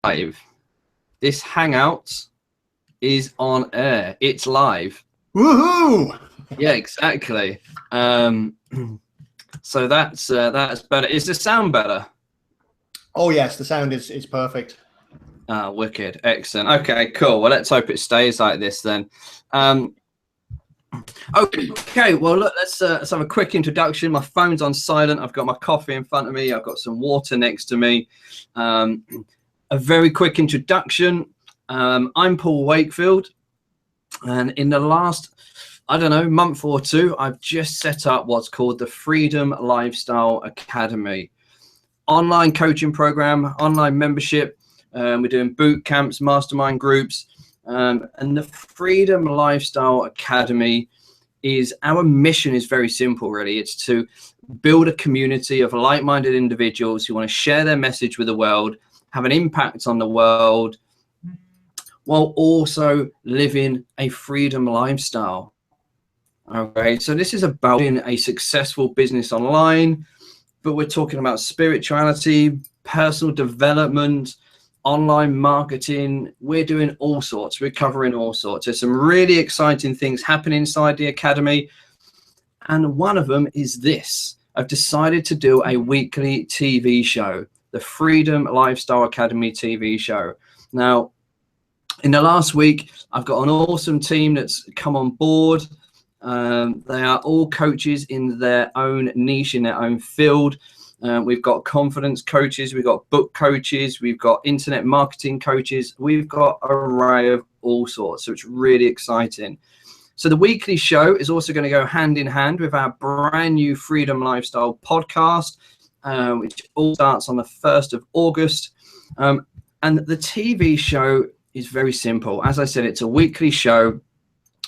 live. This Hangout is on air. It's live. Woohoo! Yeah, exactly. So that's better. Is the sound better? Oh yes, the sound is perfect. Wicked, excellent. Okay, cool. Well, let's hope it stays like this then. Okay, well, look, let's have a quick introduction. My phone's on silent. I've got my coffee in front of me. I've got some water next to me. A very quick introduction. I'm Paul Wakefield, and in the last, I don't know, month or two, I've just set up what's called the Freedom Lifestyle Academy. Online coaching program, online membership. We're doing boot camps, mastermind groups, and the Freedom Lifestyle Academy is, our mission is very simple, really. It's to build a community of like-minded individuals who want to share their message with the world, have an impact on the world, while also living a freedom lifestyle. Okay, so this is about being a successful business online, but we're talking about spirituality, personal development, online marketing. We're doing all sorts. We're covering all sorts. There's some really exciting things happening inside the academy, and one of them is this. I've decided to do a weekly TV show, the Freedom Lifestyle Academy TV show. Now, in the last week, I've got an awesome team that's come on board. They are all coaches in their own niche, in their own field. We've got confidence coaches, we've got book coaches, we've got internet marketing coaches, we've got an array of all sorts. So it's really exciting. So the weekly show is also going to go hand in hand with our brand new Freedom Lifestyle podcast, which all starts on the 1st of August. And the TV show is very simple. As I said, it's a weekly show.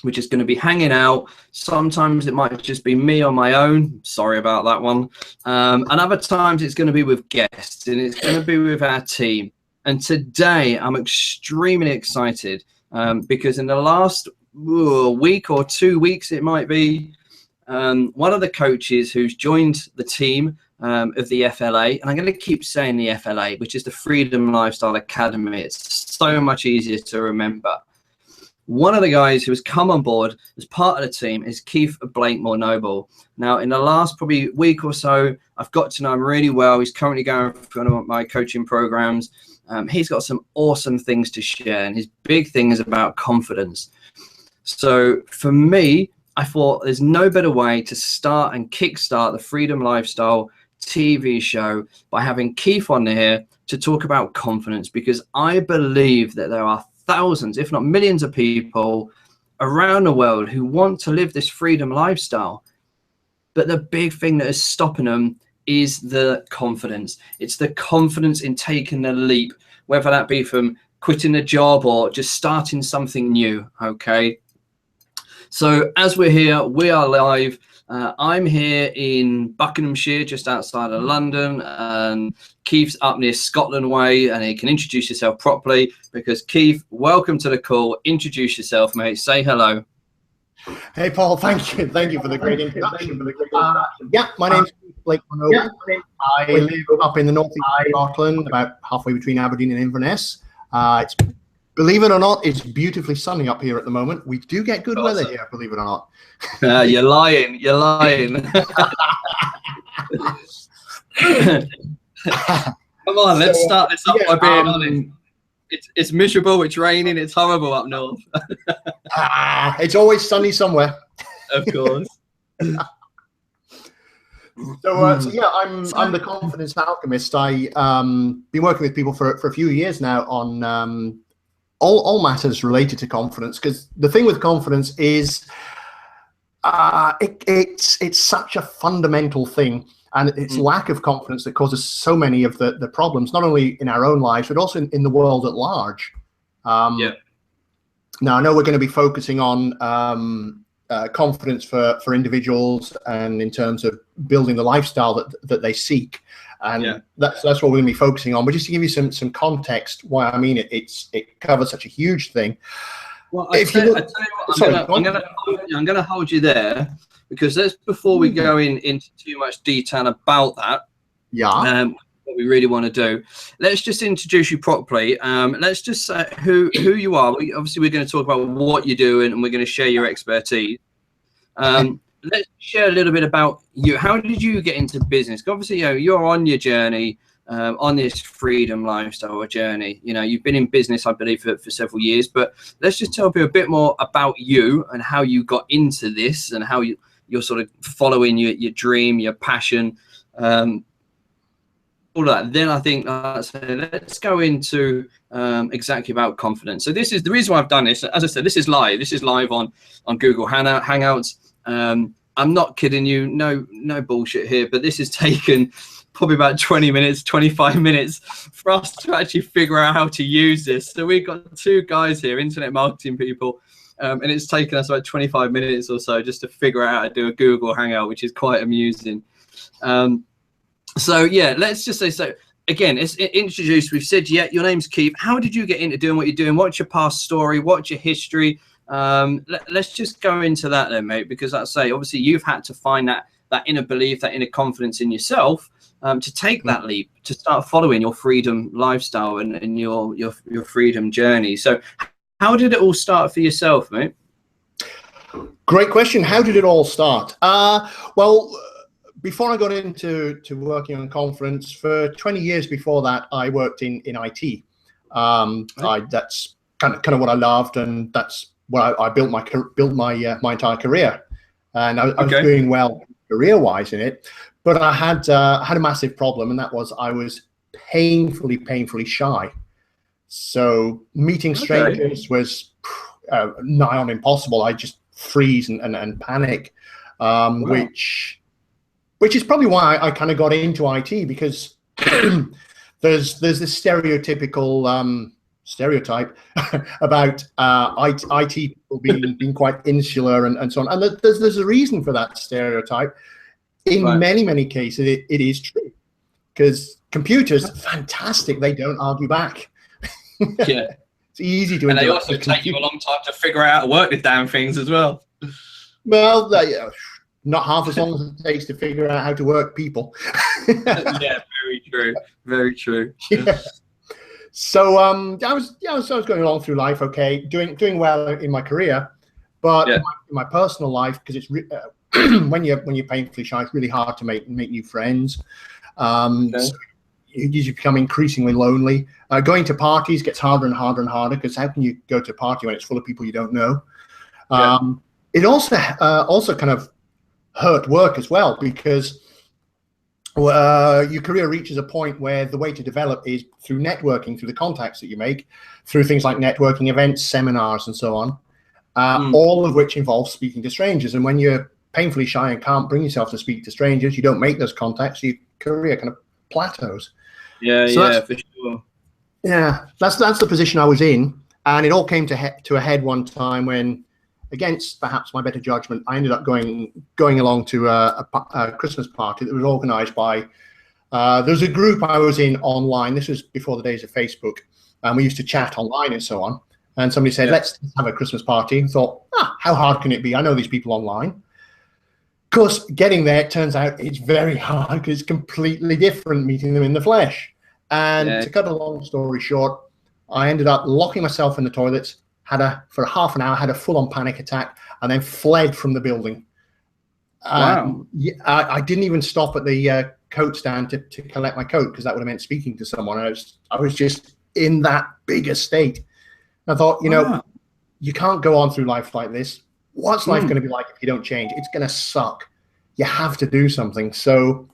We're just going to be hanging out. Sometimes it might just be me on my own. Sorry about that one. And other times it's going to be with guests, and it's going to be with our team. And today I'm extremely excited because in the last week or 2 weeks, it might be, one of the coaches who's joined the team of the FLA, and I'm going to keep saying the FLA, which is the Freedom Lifestyle Academy. It's so much easier to remember. One of the guys who has come on board as part of the team is Keith Blakemore Noble. Now, in the last probably week or so, I've got to know him really well. He's currently going through one of my coaching programs. He's got some awesome things to share, and his big thing is about confidence. So for me, I thought there's no better way to start and kickstart the Freedom Lifestyle TV show by having Keith on here to talk about confidence, because I believe that there are thousands, if not millions of people around the world who want to live this freedom lifestyle. But the big thing that is stopping them is the confidence. It's the confidence in taking the leap, whether that be from quitting a job or just starting something new. Okay. So as we're here, we are live. I'm here in Buckinghamshire, just outside of London, and Keith's up near Scotland way, and he can introduce yourself properly, because Keith, welcome to the call. Introduce yourself, mate. Say hello. Hey, Paul. Thank you for the great introduction. Yeah, my name's Keith Blakemore. I live up in the northeast of Scotland, about halfway between Aberdeen and Inverness. Believe it or not, it's beautifully sunny up here at the moment. We do get good weather here, believe it or not. You're lying. You're lying. Come on, let's start this up by being honest. It's miserable, it's raining, it's horrible up north. It's always sunny somewhere. Of course. So yeah, I'm the confidence alchemist. I been working with people for a few years now on all matters related to confidence, because the thing with confidence is it's such a fundamental thing, and it's lack of confidence that causes so many of the problems, not only in our own lives but also in the world at large. Now I know we're going to be focusing on confidence for individuals, and in terms of building the lifestyle that they seek, and that's what we're going to be focusing on. But just to give you some context why I mean it covers such a huge thing. Well, I tell you what, I'm going to hold you there, because before we go into too much detail about that, what we really want to do. Let's just introduce you properly. Let's just say who you are. Obviously, we're going to talk about what you're doing, and we're going to share your expertise. Let's share a little bit about you. How did you get into business? Obviously, you're on your journey, on this freedom lifestyle journey. You've been in business, I believe, for several years. But let's just tell people a bit more about you and how you got into this, and how you're sort of following your dream, your passion. All that. Then I think let's go into exactly about confidence. So this is the reason why I've done this. As I said, this is live. This is live on Google Hangouts. I'm not kidding you. No bullshit here. But this has taken probably about 20 minutes, 25 minutes for us to actually figure out how to use this. So we've got two guys here, internet marketing people, and it's taken us about 25 minutes or so just to figure out how to do a Google Hangout, which is quite amusing. So yeah, let's just say, so again, it's introduced. We've said, yeah, your name's Keith. How did you get into doing what you're doing? What's your past story? What's your history? Let's just go into that then, mate, because I say, obviously you've had to find that inner belief, that inner confidence in yourself, to take that leap, to start following your freedom lifestyle and your freedom journey. So how did it all start for yourself, mate? Great question. How did it all start? Well, before I got into working on confidence, for 20 years before that, I worked in IT. That's kind of what I loved, and that's what I built my entire career. And I was doing well career-wise in it, but I had a massive problem, and that was I was painfully shy. So meeting strangers was nigh on impossible. I just freeze and panic, which is probably why I kind of got into IT, because there's this stereotypical stereotype about IT people being quite insular and so on. And there's a reason for that stereotype. In many cases, it is true, because computers, fantastic. They don't argue back. Yeah. It's easy to. And they also take you a long time to figure out how to work the damn things as well. Well, not half as long as it takes to figure out how to work people. Yeah, very true. Very true. Yeah. So I was going along through life, okay, doing well in my career, but in my personal life, because it's when you're painfully shy, it's really hard to make new friends. So you become increasingly lonely. Going to parties gets harder and harder and harder, because how can you go to a party when it's full of people you don't know? It also kind of hurt work as well, because your career reaches a point where the way to develop is through networking, through the contacts that you make, through things like networking events, seminars, and so on, all of which involve speaking to strangers. And when you're painfully shy and can't bring yourself to speak to strangers, you don't make those contacts, your career kind of plateaus. Yeah, for sure. Yeah, that's the position I was in, and it all came to a head one time when, against perhaps my better judgment, I ended up going along to a Christmas party that was organized by, there's a group I was in online. This was before the days of Facebook, and we used to chat online and so on. And somebody said, let's have a Christmas party. I thought, how hard can it be? I know these people online. Of course, getting there, it turns out it's very hard, because it's completely different meeting them in the flesh. And to cut a long story short, I ended up locking myself in the toilets, for half an hour, had a full-on panic attack, and then fled from the building. Wow. I didn't even stop at the coat stand to collect my coat, because that would have meant speaking to someone. I was just in that bigger state. I thought, you can't go on through life like this. What's life going to be like if you don't change? It's going to suck. You have to do something. So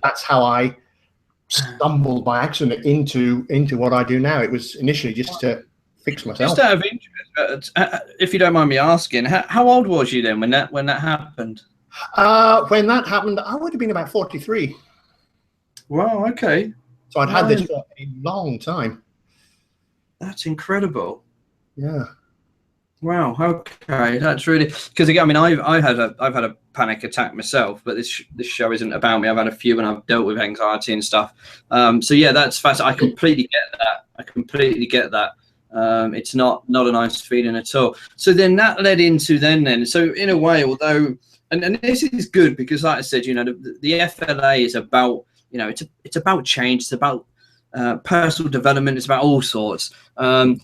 that's how I stumbled by accident into what I do now. It was initially just to fix myself. Just out of interest, if you don't mind me asking, how old was you then when that happened? When that happened, I would have been about 43. Wow. Okay. So I'd had this for a long time. That's incredible. Yeah. Wow. Okay. That's really, because again, I mean, I've had a panic attack myself, but this show isn't about me. I've had a few, and I've dealt with anxiety and stuff. So yeah, that's fascinating. I completely get that. It's not a nice feeling at all. So then that led into then. So in a way, although, and this is good, because like I said, the FLA is about you know, it's about change. It's about personal development. It's about all sorts.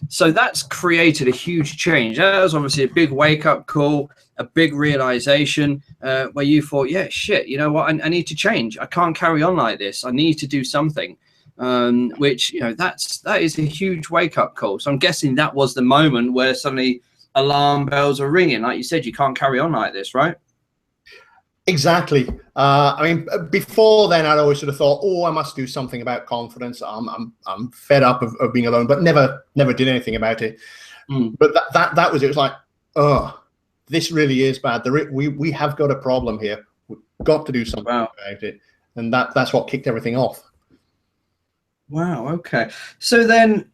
So that's created a huge change. That was obviously a big wake-up call, a big realization where you thought, yeah, shit, you know what, I need to change. I can't carry on like this. I need to do something. Which, you know, that is a huge wake-up call. So I'm guessing that was the moment where suddenly alarm bells are ringing. Like you said, you can't carry on like this, right? Exactly. I mean, before then, I'd always sort of thought, oh, I must do something about confidence. I'm fed up of being alone, but never did anything about it. But that was it. It was like, oh, this really is bad. We have got a problem here. We've got to do something about it, and that's what kicked everything off. Wow. Okay. So then,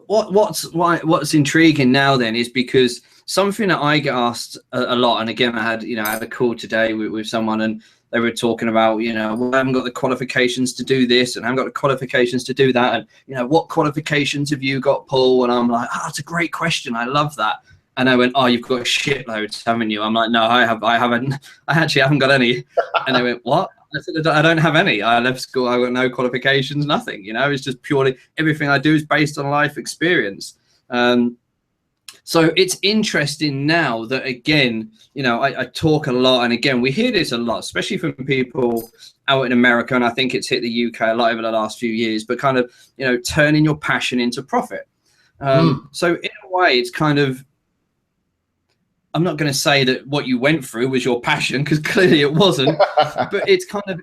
what's intriguing now then is because something that I get asked a lot, and again, I had a call today with someone, and they were talking about, you know, well, I haven't got the qualifications to do this, and I haven't got the qualifications to do that, and, you know, what qualifications have you got, Paul? And I'm like, that's a great question. I love that. And I went, oh, you've got shitloads, haven't you? I'm like, no, I actually haven't got any. And they went, what? I said, I don't have any. I left school. I got no qualifications, nothing. You know, it's just purely everything I do is based on life experience. So it's interesting now that, again, you know, I talk a lot, and again, we hear this a lot, especially from people out in America, and I think it's hit the UK a lot over the last few years, but kind of, you know, turning your passion into profit. So in a way, it's kind of, I'm not going to say that what you went through was your passion, because clearly it wasn't, but it's kind of,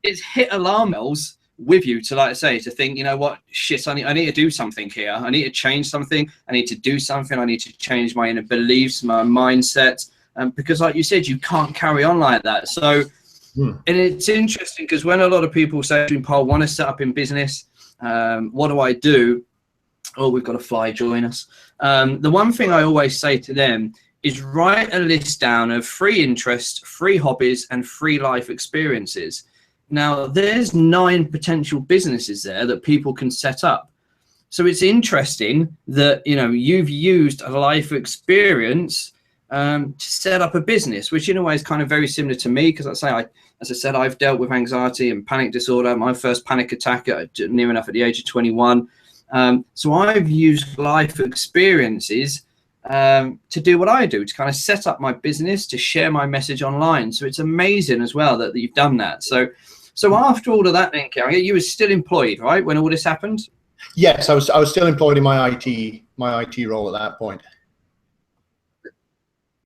it's hit alarm bells with you to, like I say, to think, you know what, shit, I need to do something here. I need to change something. I need to do something. I need to change my inner beliefs, my mindset, because like you said, you can't carry on like that. So, and it's interesting because when a lot of people say, Paul, want to set up in business, what do I do? Oh, we've got a fly join us. The one thing I always say to them is write a list down of free interests, free hobbies, and free life experiences. Now, there's 9 potential businesses there that people can set up. So it's interesting that, you know, you've used a life experience to set up a business, which in a way is kind of very similar to me, because as I said, I've dealt with anxiety and panic disorder. My first panic attack near enough at the age of 21. So I've used life experiences to do what I do, to kind of set up my business, to share my message online. So it's amazing as well that you've done that. So after all of that, then, Kerry, you were still employed, right, when all this happened? Yes, I was still employed in my IT role at that point.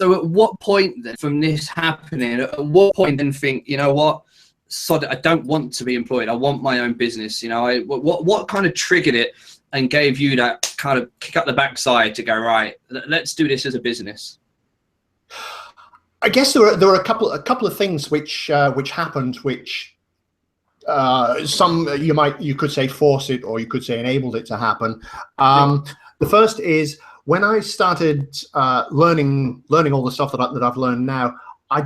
So at what point then, from this happening, at what point then think, you know what, sod it, I don't want to be employed. I want my own business. You know, what kind of triggered it and gave you that kind of kick up the backside to go, right, let's do this as a business? I guess there were a couple of things which happened, which some you could say force it, or you could say enabled it to happen. The first is when I started learning all the stuff that I've learned now. I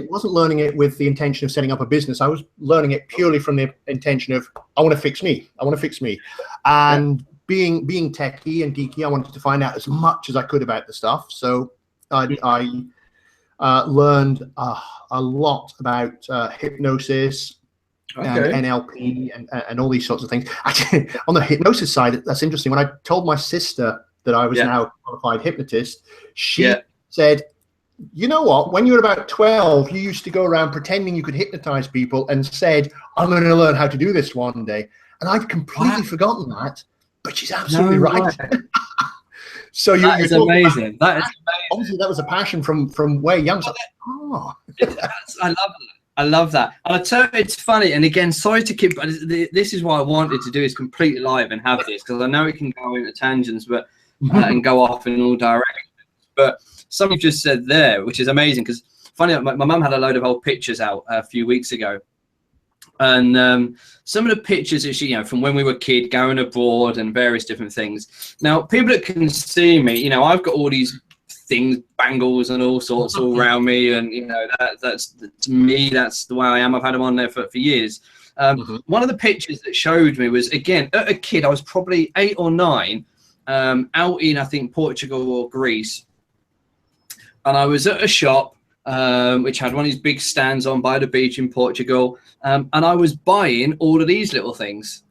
wasn't learning it with the intention of setting up a business. I was learning it purely from the intention of, I want to fix me. I want to fix me. And being techie and geeky, I wanted to find out as much as I could about the stuff. So I learned a lot about hypnosis, and NLP and all these sorts of things. Actually, on the hypnosis side, that's interesting. When I told my sister that I was now a qualified hypnotist, she said, you know what, when you were about 12, you used to go around pretending you could hypnotize people and said, I'm going to learn how to do this one day. And I'd completely forgotten that, but she's absolutely right. So that is amazing. That is amazing. Obviously, that was a passion from way young. So, I love that. And I tell you, it's funny. And again, sorry to keep, but this is what I wanted to do, is completely live and have this, because I know it can go into tangents, but and go off in all directions. But something you just said there, which is amazing, because funny, my mum had a load of old pictures out a few weeks ago, and some of the pictures that she, you know, from when we were kids going abroad and various different things. Now, people that can see me, you know, I've got all these things, bangles and all sorts all around me, and you know, that's to me, that's the way I am. I've had them on there for years. One of the pictures that showed me was, again, at a kid, I was probably 8 or 9, out in, I think, Portugal or Greece. And I was at a shop, which had one of these big stands on by the beach in Portugal. And I was buying all of these little things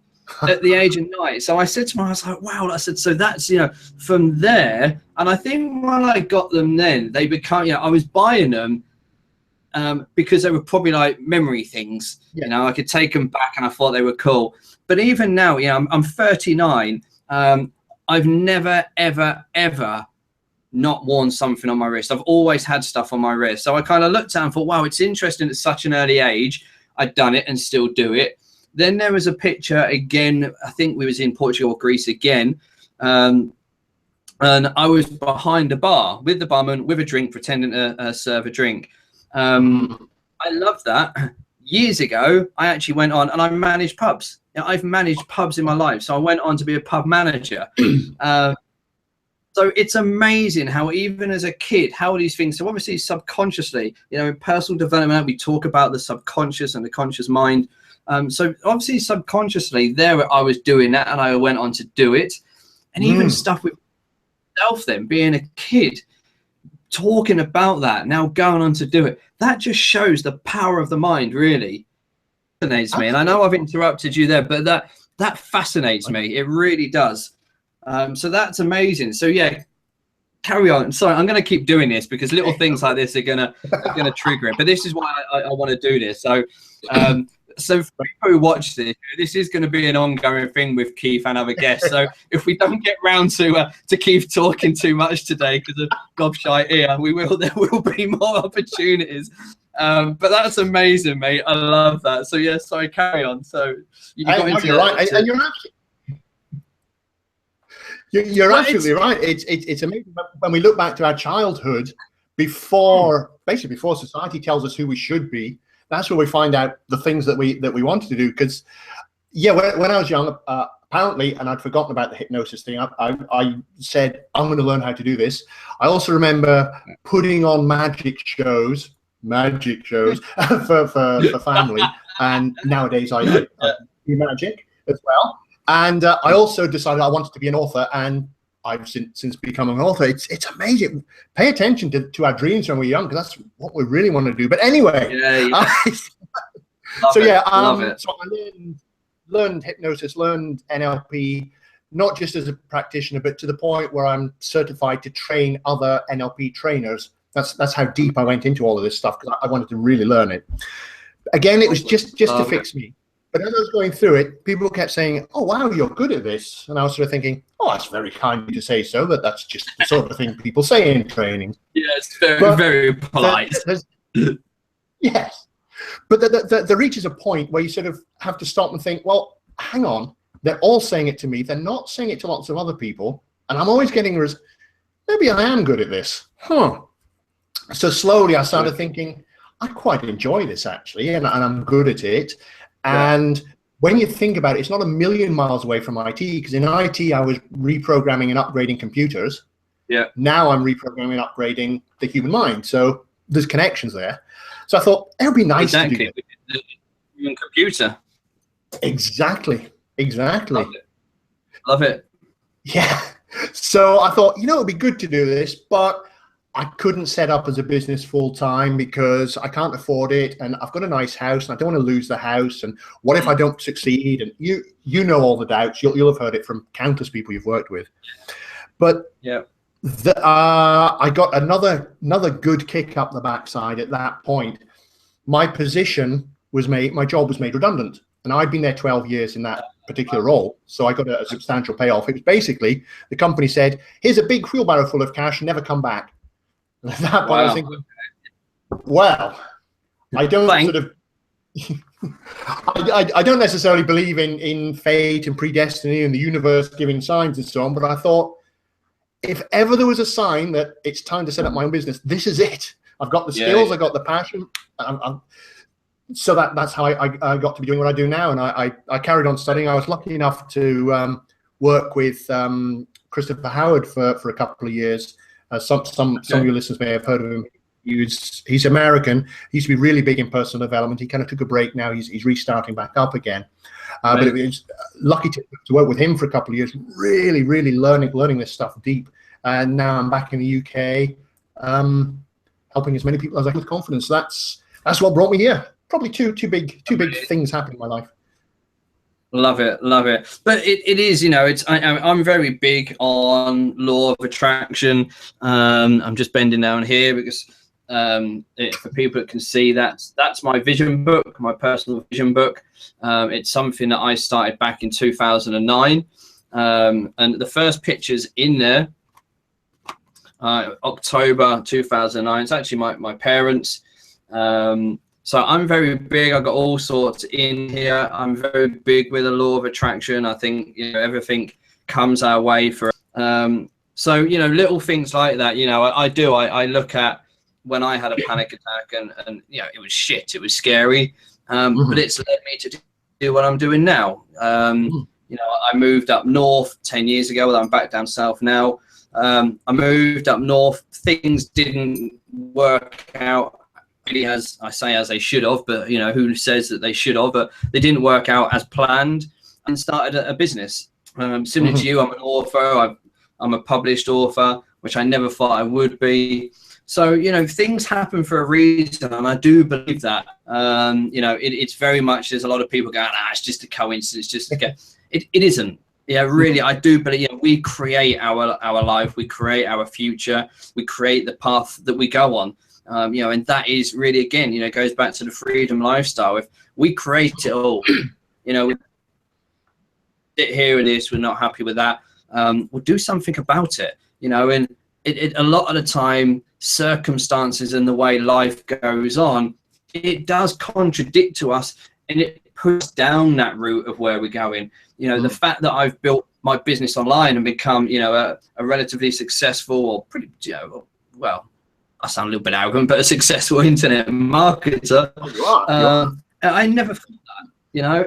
at the age of 9. So I said to my, I was like, wow. I said, so that's, from there. And I think when I got them then, they become, I was buying them because they were probably like memory things. Yeah. I could take them back and I thought they were cool. But even now, I'm 39. I've never, ever, ever not worn something on my wrist. I've always had stuff on my wrist. So I kind of looked at it and thought, wow, it's interesting at such an early age. I'd done it and still do it. Then there was a picture again, I think we was in Portugal or Greece again. And I was behind a bar with the barman with a drink, pretending to serve a drink. I love that. Years ago, I actually went on and I managed pubs. I've managed pubs in my life. So I went on to be a pub manager. So it's amazing how even as a kid, how these things, so obviously subconsciously, in personal development, we talk about the subconscious and the conscious mind. So obviously subconsciously there I was doing that and I went on to do it. And even stuff with myself then, being a kid, talking about that, now going on to do it. That just shows the power of the mind, really. Fascinates me. And I know I've interrupted you there, but that fascinates me. It really does. So that's amazing. So yeah, carry on. Sorry, I'm going to keep doing this because little things like this are going to trigger it. But this is why I want to do this. So, so for people who watch this is going to be an ongoing thing with Keith and other guests. So if we don't get round to Keith talking too much today because of gobshite ear, there will be more opportunities. But that's amazing, mate. I love that. So yeah, sorry, carry on. So you're right, and you're actually. You're absolutely right. It's amazing when we look back to our childhood, basically before society tells us who we should be. That's where we find out the things that we wanted to do. Because when I was young, apparently, and I'd forgotten about the hypnosis thing. I said I'm going to learn how to do this. I also remember putting on magic shows for family, and nowadays I do magic as well. And I also decided I wanted to be an author, and I've since become an author. It's amazing. Pay attention to our dreams when we're young, because that's what we really want to do. But anyway, so I learned hypnosis, learned NLP, not just as a practitioner, but to the point where I'm certified to train other NLP trainers. That's how deep I went into all of this stuff, because I wanted to really learn it. Again, it was just to fix me. But as I was going through it, people kept saying, "Oh, wow, you're good at this." And I was sort of thinking, "Oh, that's very kind of you to say so, but that's just the sort of thing people say in training." Yeah, it's very polite. Yes. But there reaches a point where you sort of have to stop and think, well, hang on. They're all saying it to me. They're not saying it to lots of other people. And I'm always getting, maybe I am good at this. So slowly I started thinking, I quite enjoy this, actually, and I'm good at it. And when you think about it, it's not a million miles away from IT, because in IT, I was reprogramming and upgrading computers. Yeah. Now I'm reprogramming and upgrading the human mind. So there's connections there. So I thought it would be nice to do it. The human computer. Exactly. Love it. Yeah. So I thought, it would be good to do this, but I couldn't set up as a business full time because I can't afford it, and I've got a nice house and I don't want to lose the house. And what if I don't succeed? And you know all the doubts. You'll have heard it from countless people you've worked with. But yeah, I got another good kick up the backside at that point. My job was made redundant, and I'd been there 12 years in that particular role. So I got a substantial payoff. It was basically the company said, "Here's a big wheelbarrow full of cash, never come back." And at that point, I was thinking, well, I don't I don't necessarily believe in fate and predestiny and the universe giving signs and so on, but I thought, if ever there was a sign that it's time to set up my own business, this is it. I've got the skills, I've got the passion. So that's how I got to be doing what I do now. And I carried on studying. I was lucky enough to work with Christopher Howard for a couple of years. Some of your listeners may have heard of him. He's American. He used to be really big in personal development. He kind of took a break now. He's restarting back up again. But it was lucky to work with him for a couple of years, really learning this stuff deep. And now I'm back in the UK. helping as many people as I can with confidence. That's what brought me here. Probably two big things happened in my life. Love it, love it. But it is, you know, I'm very big on law of attraction. I'm just bending down here because for people that can see, that's my vision book, my personal vision book. It's something that I started back in 2009, and the first pictures in there, October 2009. It's actually my parents. So I'm very big. I've got all sorts in here. I'm very big with the law of attraction. I think, you know, everything comes our way for. So, you know, little things like that, you know, I look at when I had a panic attack and you know, it was shit. It was scary. But it's led me to do what I'm doing now. You know, I moved up north 10 years ago. I'm back down south now. I moved up north. Things didn't work out really as they should have, but you know, who says that they should have? But they didn't work out as planned, and started a business. Similar to you, I'm an author. I'm a published author, which I never thought I would be. So, you know, things happen for a reason, and I do believe that. You know, it's very much, there's a lot of people going, it's just a coincidence, it isn't. Yeah, really, I do believe, you know, we create our life, we create our future, we create the path that we go on. You know, and that is really, again, you know, goes back to the freedom lifestyle. If we create it all, you know, we sit here and this, we're not happy with that, we'll do something about it, you know. And a lot of the time, circumstances and the way life goes on, it does contradict to us, and it puts down that route of where we're going. You know, the fact that I've built my business online and become, you know, a relatively successful, or pretty, you know, well, I sound a little bit arrogant, but a successful internet marketer. I never thought that. You know,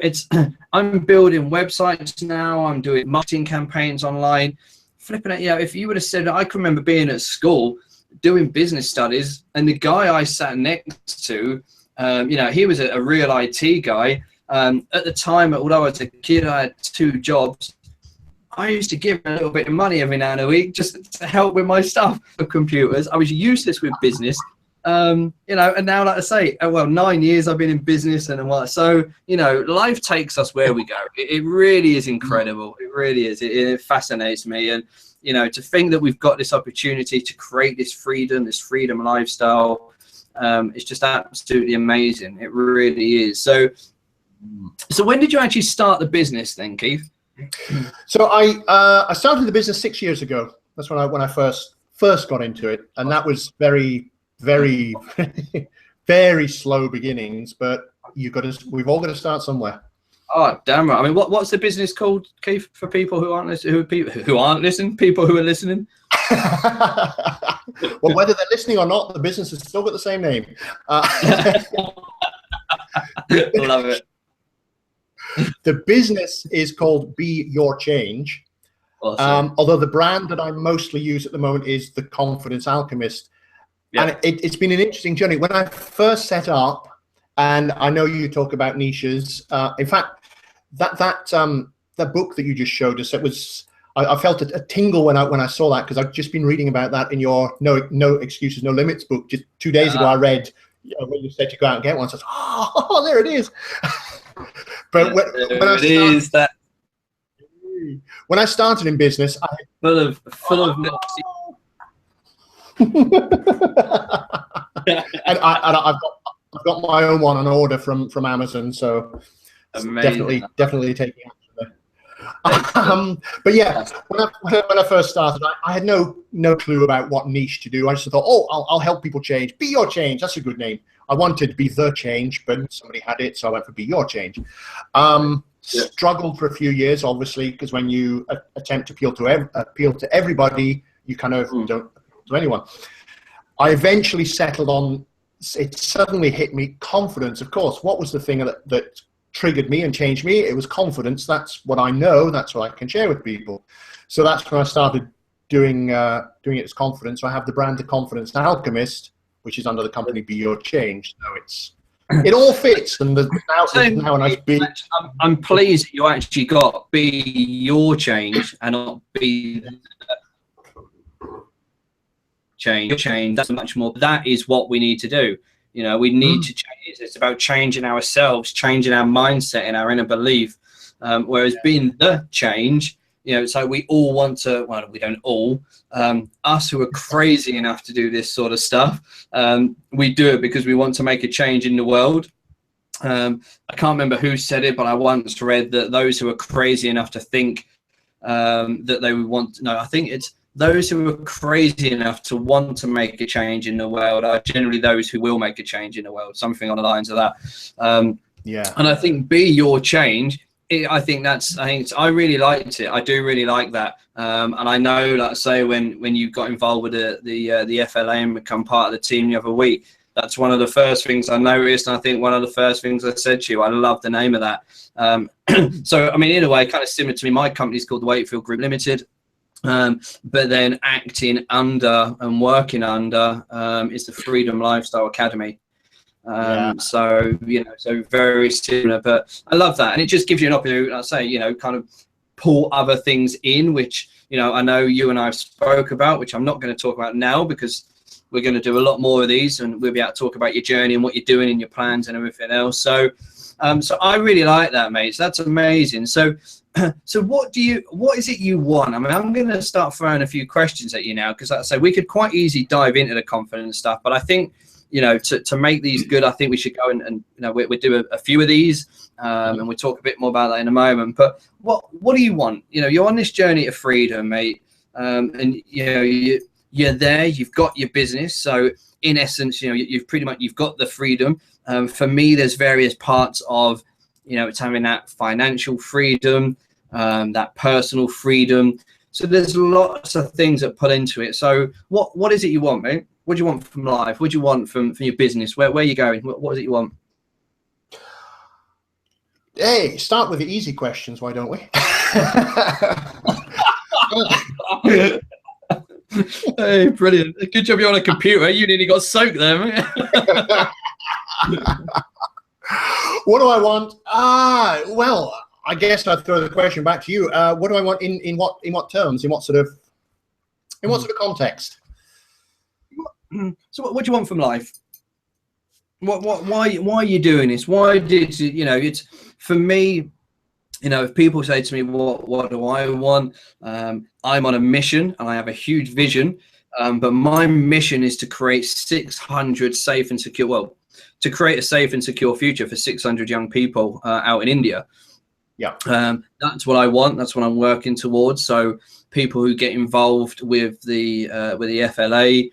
I'm building websites now. I'm doing marketing campaigns online. Flipping it, you know, if you would have said, I can remember being at school doing business studies, and the guy I sat next to, you know, he was a real IT guy. At the time, although I was a kid, I had 2 jobs. I used to give him a little bit of money every now and a week just to help with my stuff for computers. I was useless with business, you know, and now, like I say, well, 9 years I've been in business, and what, so, you know, life takes us where we go. It really is incredible. It really is. It fascinates me. And, you know, to think that we've got this opportunity to create this freedom lifestyle, it's just absolutely amazing. It really is. So when did you actually start the business then, Keith? So I started the business 6 years ago. That's when I first got into it, and that was very, very, very slow beginnings. But we've all got to start somewhere. Oh, damn right. I mean, what's the business called, Keith, for people who aren't listening? People who are listening. Well, whether they're listening or not, the business has still got the same name. Love it. The business is called Be Your Change. Awesome. Although the brand that I mostly use at the moment is The Confidence Alchemist. Yeah. And it's been an interesting journey. When I first set up, and I know you talk about niches. In fact, that book that you just showed us, I felt a tingle when I saw that, because I've just been reading about that in your No Excuses, No Limits book. Just 2 days ago, I read, you know, when you said to go out and get one. So I was, oh, there it is. But when I started in business, full of and I've got my own one on order from Amazon, so definitely taking action there. But yeah, when I first started, I had no clue about what niche to do. I just thought, I'll help people change. Be Your Change. That's a good name. I wanted to be The Change, but somebody had it, so I went for Be Your Change. Struggled for a few years, obviously, because when you attempt to appeal to everybody, you kind of don't to anyone. I eventually settled on, it suddenly hit me, confidence. Of course, what was the thing that triggered me and changed me? It was confidence. That's what I know. That's what I can share with people. So that's when I started doing it as confidence. So I have the brand The Confidence Alchemist, which is under the company Be Your Change. So it all fits, and there's now a nice big. I'm pleased that you actually got Be Your Change and not Be. change. That's much more. That is what we need to do. You know, we need to change. It's about changing ourselves, changing our mindset and our inner belief. Whereas being the change, you know, so we all want to, well, we don't all, us who are crazy enough to do this sort of stuff, we do it because we want to make a change in the world. I can't remember who said it, but I once read that those who are crazy enough to think that they would want, no, I think it's those who are crazy enough to want to make a change in the world are generally those who will make a change in the world, something on the lines of that. Yeah. And I think be your change. I really liked it. I do really like that. And I know, like I say, when you got involved with the FLA and become part of the team the other week, that's one of the first things I noticed. And I think one of the first things I said to you, I love the name of that. So, I mean, in a way, kind of similar to me, my company's called the Wakefield Group Limited. But then acting under and working under is the Freedom Lifestyle Academy. So, you know, so very similar, but I love that. And it just gives you an opportunity, I say, you know, kind of pull other things in, which, you know, I know you and I have spoke about, which I'm not going to talk about now because we're going to do a lot more of these and we'll be able to talk about your journey and what you're doing and your plans and everything else. So, so I really like that, mate. So that's amazing. So, so what is it you want? I mean, I'm going to start throwing a few questions at you now, because like I say, we could quite easily dive into the confidence stuff, but I think, you know, to make these good, I think we should go and you know, we do a few of these, and we'll talk a bit more about that in a moment. But what do you want? You know, you're on this journey of freedom, mate, and you know, you're there. You've got your business, so in essence, you know, you've got the freedom. For me, there's various parts of, you know, it's having that financial freedom, that personal freedom. So there's lots of things that put into it. So what is it you want, mate? What do you want from life? What do you want from your business? Where are you going? What is it you want? Hey, start with the easy questions, why don't we? Hey, brilliant. Good job you're on a computer. You nearly got soaked there, mate. What do I want? Well, I guess I'd throw the question back to you. What do I want in what terms? In what sort of context? So what do you want from life? Why are you doing this? Why did you know, it's for me, you know, if people say to me, what do I want? I'm on a mission and I have a huge vision. But my mission is to create 600 safe and secure, well, to create a safe and secure future for 600 young people out in India. Yeah. That's what I want. That's what I'm working towards. So people who get involved with the FLA,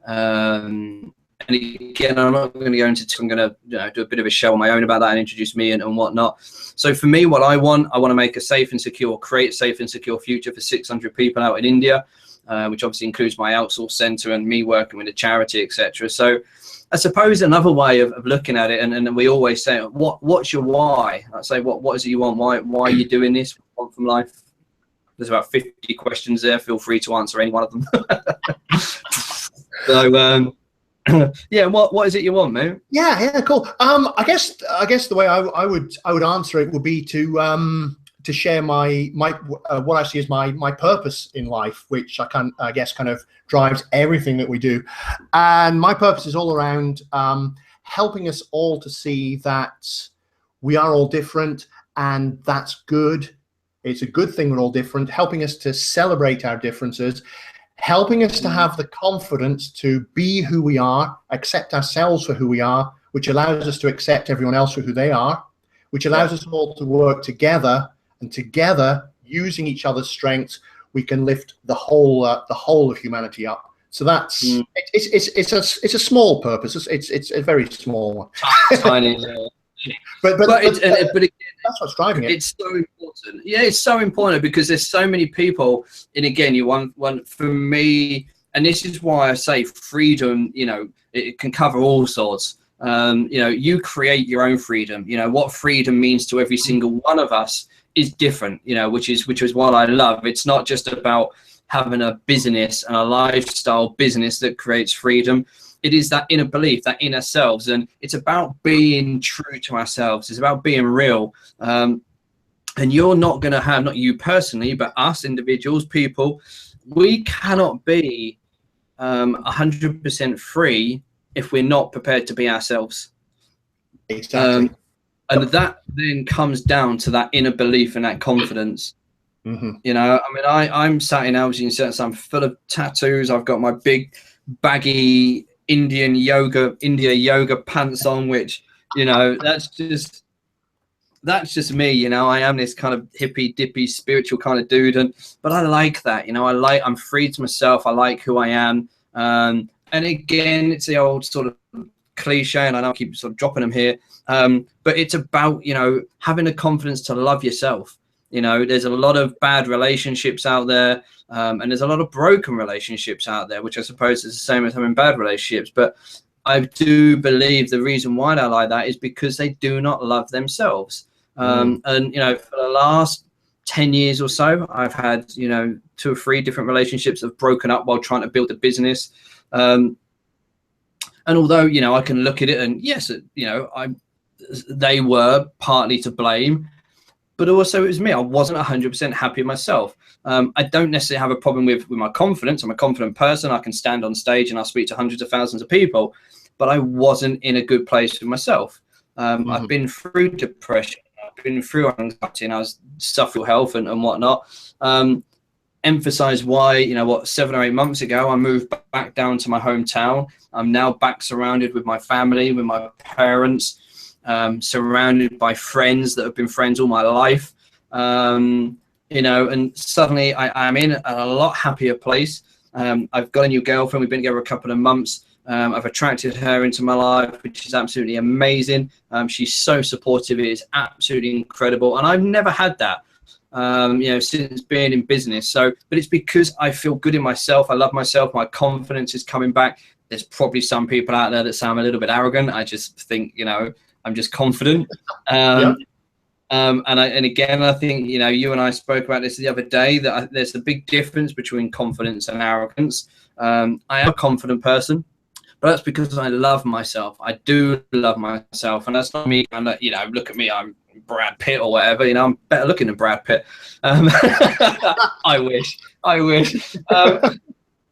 and again, I'm not going to go into, I'm going to, you know, do a bit of a show on my own about that and introduce me and whatnot. So for me, what I want to make a safe and secure, create a safe and secure future for 600 people out in India, which obviously includes my outsource center and me working with a charity, etc. So I suppose another way of looking at it, and we always say, what's your why? I say, what is it you want? Why are you doing this? What do you want from life? There's about 50 questions there. Feel free to answer any one of them. So, yeah, what is it you want, mate? Yeah, cool. I guess the way I would answer it would be to share my what I see as my purpose in life, which I guess kind of drives everything that we do. And my purpose is all around helping us all to see that we are all different, and that's good. It's a good thing we're all different, helping us to celebrate our differences, helping us to have the confidence to be who we are, accept ourselves for who we are, which allows us to accept everyone else for who they are, which allows us all to work together, and together, using each other's strengths, we can lift the whole of humanity up. So that's it's a small purpose. It's a very small one. Tiny. But again, that's what's driving it. It's so important. Yeah, it's so important because there's so many people. And again, you want for me, and this is why I say freedom. You know, it can cover all sorts. You know, you create your own freedom. You know, what freedom means to every single one of us is different. You know, which is what I love. It's not just about having a business and a lifestyle business that creates freedom. It is that inner belief, that inner selves, and it's about being true to ourselves. It's about being real. And you're not going to have, not you personally, but us individuals, people, we cannot be 100% free if we're not prepared to be ourselves. Exactly. And that then comes down to that inner belief and that confidence. You know, I mean, I'm sat in Algene, so I'm full of tattoos. I've got my big baggy India yoga pants on, which, you know, that's just me. You know, I am this kind of hippy dippy spiritual kind of dude, but I like that. You know, I'm free to myself. I like who I am. And again, it's the old sort of cliche, and I know I keep sort of dropping them here, but it's about, you know, having the confidence to love yourself. You know, there's a lot of bad relationships out there, and there's a lot of broken relationships out there, which I suppose is the same as having bad relationships. But I do believe the reason why they're like that is because they do not love themselves. And, you know, for the last 10 years or so, I've had, you know, 2 or 3 different relationships that have broken up while trying to build a business. And although, you know, I can look at it and yes, you know, they were partly to blame, but also it was me. I wasn't 100% happy with myself. I don't necessarily have a problem with my confidence. I'm a confident person. I can stand on stage and I'll speak to hundreds of thousands of people, but I wasn't in a good place with myself. I've been through depression. I've been through anxiety, and I was suffering health and whatnot. Emphasize why, you know, what, 7 or 8 months ago, I moved back down to my hometown. I'm now back surrounded with my family, with my parents, surrounded by friends that have been friends all my life, you know, and suddenly I'm in a lot happier place. I've got a new girlfriend. We've been together a couple of months. I've attracted her into my life, which is absolutely amazing. She's so supportive. It is absolutely incredible. And I've never had that, you know, since being in business. So, but it's because I feel good in myself. I love myself. My confidence is coming back. There's probably some people out there that say I'm a little bit arrogant. I just think, you know, I'm just confident. And again, I think, you know, you and I spoke about this the other day, that there's a big difference between confidence and arrogance. I am a confident person, but that's because I love myself. I do love myself, and that's not me. I'm like, you know, look at me, I'm Brad Pitt or whatever. You know, I'm better looking than Brad Pitt. I wish.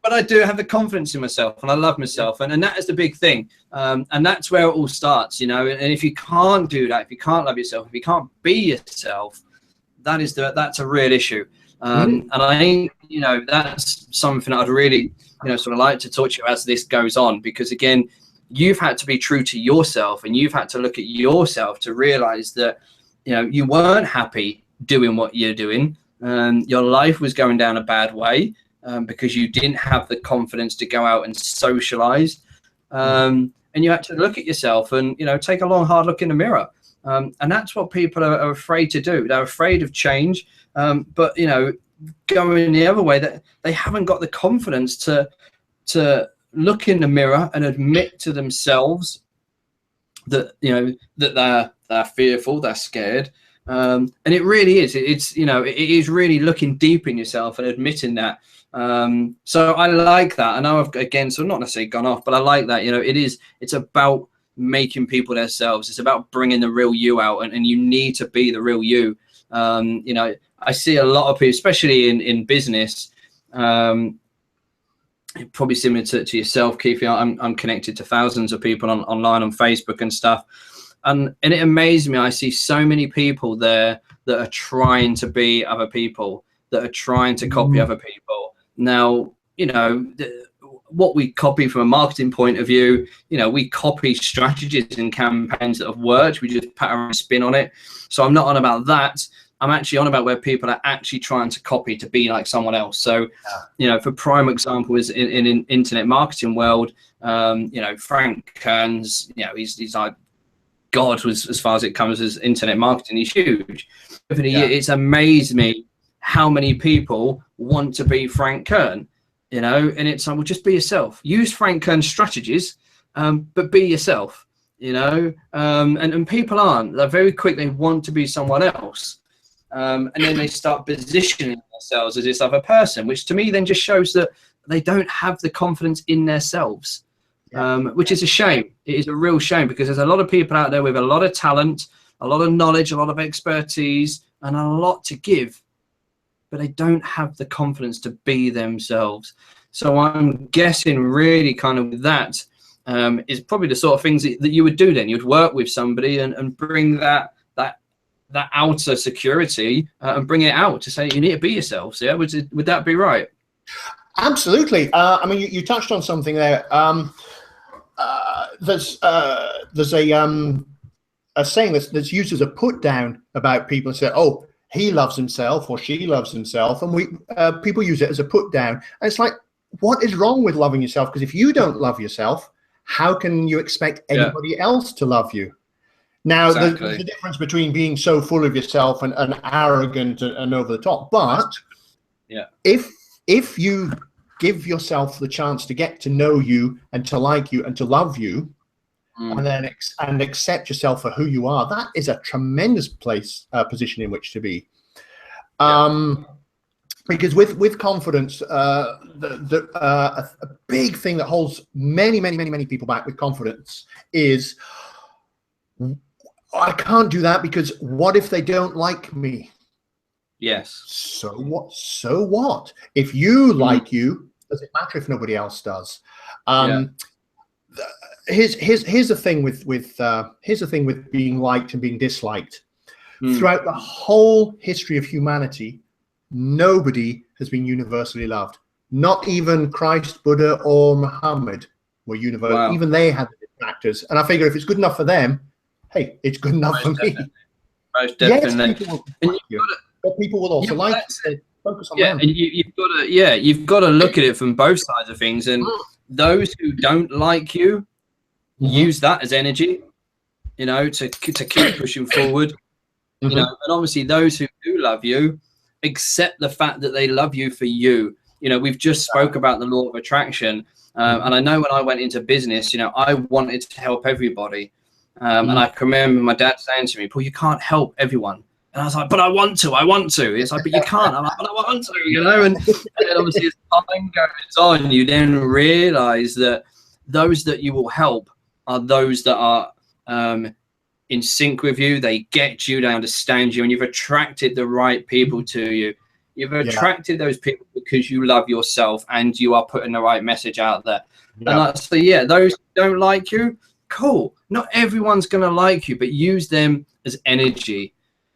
But I do have the confidence in myself, and I love myself, and that is the big thing. And that's where it all starts, you know. And if you can't do that, if you can't love yourself, if you can't be yourself, that's a real issue. And I think, you know, that's something I'd really, you know, sort of like to talk to you as this goes on, because again, you've had to be true to yourself, and you've had to look at yourself to realize that, you know, you weren't happy doing what you're doing. Your life was going down a bad way. Because you didn't have the confidence to go out and socialize, and you had to look at yourself and, you know, take a long, hard look in the mirror. And that's what people are afraid to do. They're afraid of change, but, you know, going the other way, that they haven't got the confidence to look in the mirror and admit to themselves that, you know, that they're fearful, they're scared. And it really is. It's, you know, it is really looking deep in yourself and admitting that. So I like that. I know I've, again, so not necessarily gone off, but I like that, you know, it's about making people themselves. It's about bringing the real you out, and you need to be the real you. You know, I see a lot of people, especially in business, probably similar to yourself, Keith. You know, I'm connected to thousands of people online on Facebook and stuff. And it amazes me. I see so many people there that are trying to be other people, that are trying to copy other people. Now, you know, what we copy from a marketing point of view, you know, we copy strategies and campaigns that have worked. We just put our own spin on it. So I'm not on about that. I'm actually on about where people are actually trying to copy to be like someone else. So, you know, for prime example is in internet marketing world, you know, Frank Kern's, you know, he's like God was, as far as it comes as internet marketing. He's huge. It's amazed me how many people want to be Frank Kern, you know, and it's like, well, just be yourself. Use Frank Kern's strategies, but be yourself, you know, and people aren't. They're very quick. They want to be someone else. And then they start positioning themselves as this other person, which to me then just shows that they don't have the confidence in themselves, which is a shame. It is a real shame, because there's a lot of people out there with a lot of talent, a lot of knowledge, a lot of expertise, and a lot to give. but they don't have the confidence to be themselves. So I'm guessing really kind of that is probably the sort of things that you would do then. You'd work with somebody and bring that outer security and bring it out to say you need to be yourselves. Yeah, would that be right? Absolutely. I mean, you touched on something there. There's a saying that's used as a put down about people and say, oh, he loves himself or she loves himself, and people use it as a put down. And it's like, what is wrong with loving yourself? Because if you don't love yourself, how can you expect anybody else to love you? Now, exactly. there's a difference between being so full of yourself and arrogant and over the top. But if you give yourself the chance to get to know you and to like you and to love you, and then accept yourself for who you are, that is a tremendous position in which to be. Because with confidence, a big thing that holds many people back with confidence is, I can't do that because what if they don't like me? Yes. So what? So what? If you like you, does it matter if nobody else does? Here's the thing with being liked and being disliked. Throughout the whole history of humanity, nobody has been universally loved. Not even Christ, Buddha, or Muhammad were universal. Wow. Even they had the detractors. And I figure if it's good enough for them, hey, it's good enough for me. Most definitely. Yes, people will like you, but people will also like you. Focus on them. And you've got to look at it from both sides of things. And those who don't like you, use that as energy, to keep pushing forward. And obviously those who do love you, accept the fact that they love you for you. We've just spoke about the law of attraction, and I know when I went into business, I wanted to help everybody, and I can remember my dad saying to me, Paul, you can't help everyone. And I was like, but I want to. It's like, but you can't. I'm like, but I want to, and then obviously as time goes on, you then realize that those that you will help are those that are in sync with you. They get you, they understand you, and you've attracted the right people to you. You've attracted those people because you love yourself and you are putting the right message out there. And so those who don't like you, cool. Not everyone's going to like you, but use them as energy,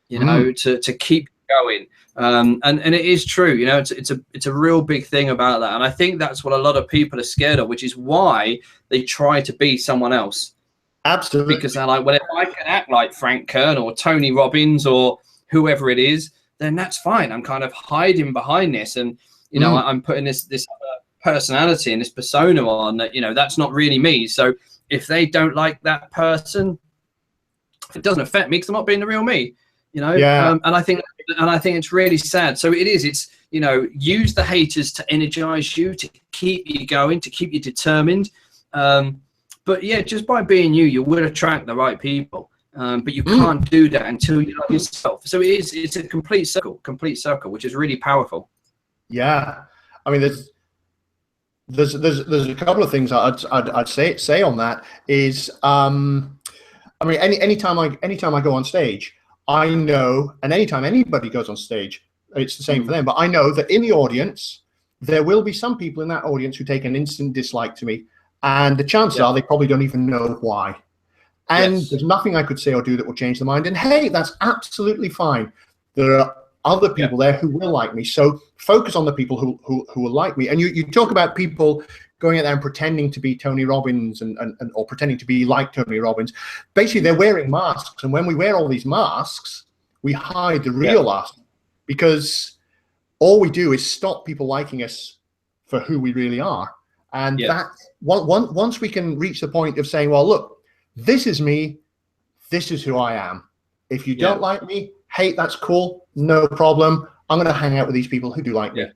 to keep going. And it is true, it's a real big thing about that. And I think that's what a lot of people are scared of, which is why they try to be someone else. Absolutely. Because they're like, well, if I can act like Frank Kern or Tony Robbins or whoever it is, then that's fine. I'm kind of hiding behind this, and I'm putting this personality and this persona on that. That's not really me. So if they don't like that person, it doesn't affect me because I'm not being the real me. And I think it's really sad. So it's use the haters to energize you, to keep you going, to keep you determined. But just by being you will attract the right people. But you can't do that until you love yourself. So it's a complete circle, which is really powerful. Yeah. I mean, there's a couple of things I'd say on that is, I mean, anytime I go on stage, I know, and anytime anybody goes on stage, it's the same for them, but I know that in the audience, there will be some people in that audience who take an instant dislike to me. And the chances are they probably don't even know why. And there's nothing I could say or do that will change their mind. And hey, that's absolutely fine. There are other people there who will like me. So focus on the people who will like me. And you talk about people going out there and pretending to be Tony Robbins or pretending to be like Tony Robbins. Basically, they're wearing masks. And when we wear all these masks, we hide the real us, because all we do is stop people liking us for who we really are. And that once we can reach the point of saying, well, look, this is me, this is who I am. If you don't like me, hey, that's cool, no problem. I'm going to hang out with these people who do like me.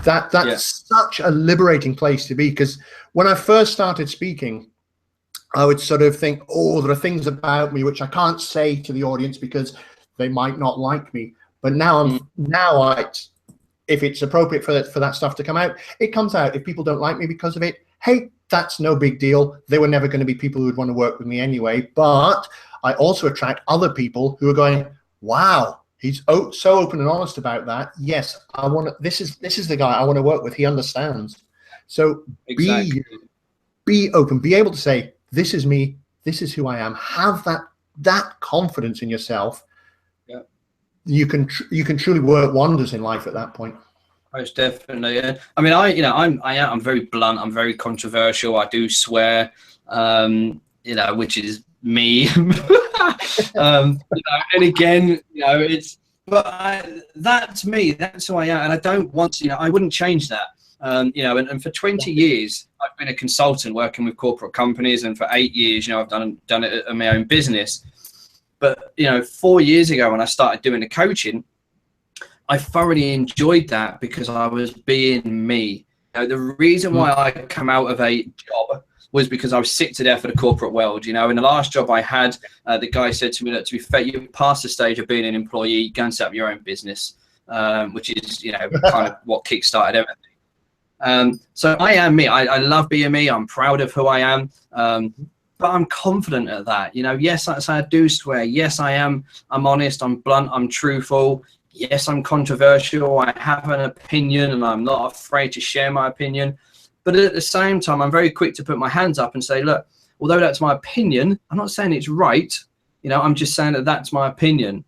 That's such a liberating place to be, because when I first started speaking, I would sort of think, oh, there are things about me which I can't say to the audience because they might not like me. But now if it's appropriate for that stuff to come out, it comes out. If people don't like me because of it, hey, that's no big deal. They were never going to be people who would want to work with me anyway. But I also attract other people who are going, wow, He's so open and honest about that. Yes, I want to. This is the guy I want to work with. He understands. So Exactly. be open. Be able to say, "This is me. This is who I am." Have that confidence in yourself. Yeah. You can truly work wonders in life at that point. Most definitely. Yeah. I mean, I'm very blunt. I'm very controversial. I do swear, which is me. And again, that's me. That's who I am, and I don't want to. I wouldn't change that. And for 20 years, I've been a consultant working with corporate companies, and for 8 years, I've done it in my own business. But 4 years ago, when I started doing the coaching, I thoroughly enjoyed that because I was being me. The reason why I come out of a job was because I was sick to death of the corporate world. In the last job I had, the guy said to me, "Look, to be fair, you're past the stage of being an employee. Go and set up your own business," which is, kind of what kickstarted everything. So I am me. I love being me. I'm proud of who I am. But I'm confident at that. Yes, I do swear. Yes, I'm honest. I'm blunt. I'm truthful. Yes, I'm controversial. I have an opinion, and I'm not afraid to share my opinion. But at the same time, I'm very quick to put my hands up and say, look, although that's my opinion, I'm not saying it's right. I'm just saying that that's my opinion.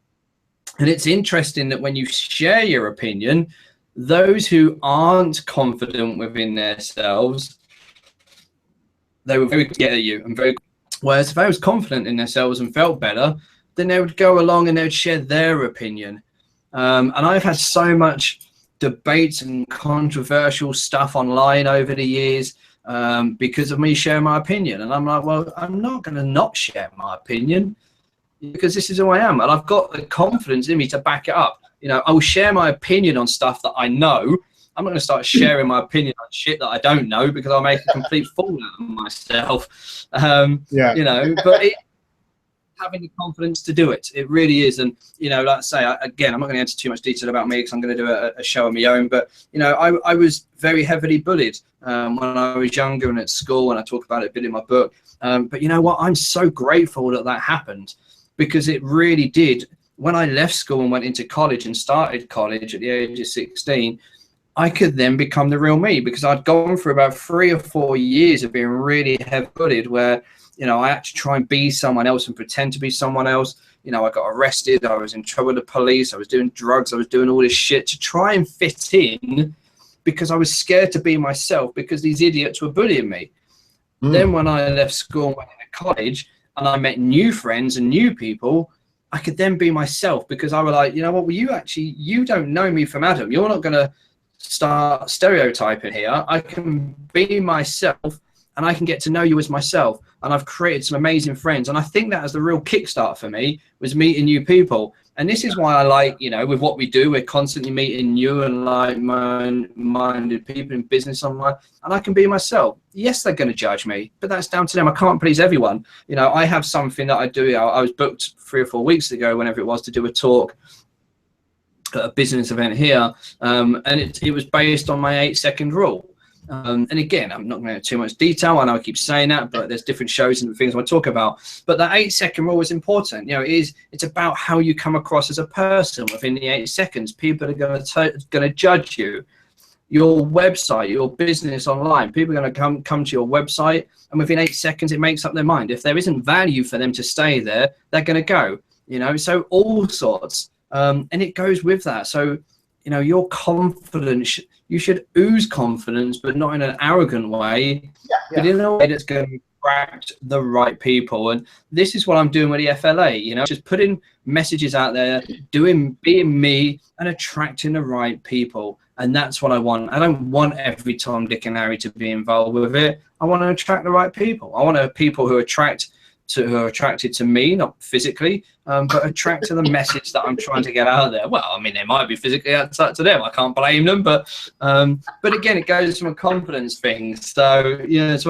And it's interesting that when you share your opinion, those who aren't confident within themselves, they were very together you and very. Whereas if I was confident in themselves and felt better, then they would go along and they would share their opinion. And I've had so much debates and controversial stuff online over the years because of me sharing my opinion. And I'm like, well, I'm not going to not share my opinion because this is who I am. And I've got the confidence in me to back it up. I'll share my opinion on stuff that I know. I'm not going to start sharing my opinion on shit that I don't know because I'll make a complete fool out of myself. But having the confidence to do it, it really is. And like I say, again, I'm not going to enter too much detail about me because I'm going to do a show on my own. But I was very heavily bullied when I was younger and at school, and I talk about it a bit in my book. But you know what? I'm so grateful that happened because it really did. When I left school and went into college and started college at the age of 16. I could then become the real me because I'd gone through about 3 or 4 years of being really heavily bullied where, I had to try and be someone else and pretend to be someone else. I got arrested. I was in trouble with the police. I was doing drugs. I was doing all this shit to try and fit in because I was scared to be myself because these idiots were bullying me. Then when I left school and went into college and I met new friends and new people, I could then be myself because I was like, well, you don't know me from Adam. You're not going to start stereotyping here. I can be myself and I can get to know you as myself, and I've created some amazing friends. And I think that was the real kickstart for me, was meeting new people. And this is why I like, with what we do, we're constantly meeting new and like-minded people in business online, and I can be myself. Yes, they're going to judge me, but that's down to them. I can't please everyone. I have something that I do. I was booked 3 or 4 weeks ago, whenever it was, to do a talk at a business event here, and it was based on my 8-second rule. And again, I'm not going to go into too much detail. I know I keep saying that, but there's different shows and things I want to talk about. But that 8-second rule is important. It's about how you come across as a person within the 8 seconds. People are going to judge you. Your website, your business online, people are going to come to your website, and within 8 seconds, it makes up their mind. If there isn't value for them to stay there, they're going to go. So all sorts. And it goes with that. So, your confidence, you should ooze confidence, but not in an arrogant way, but in a way that's going to attract the right people. And this is what I'm doing with the FLA, just putting messages out there, being me and attracting the right people. And that's what I want. I don't want every Tom, Dick and Harry to be involved with it. I want to attract the right people. I want people who are attracted to me, not physically, but attract to the message that I'm trying to get out there. Well, I mean, they might be physically outside to them. I can't blame them, but again, it goes from a confidence thing. So if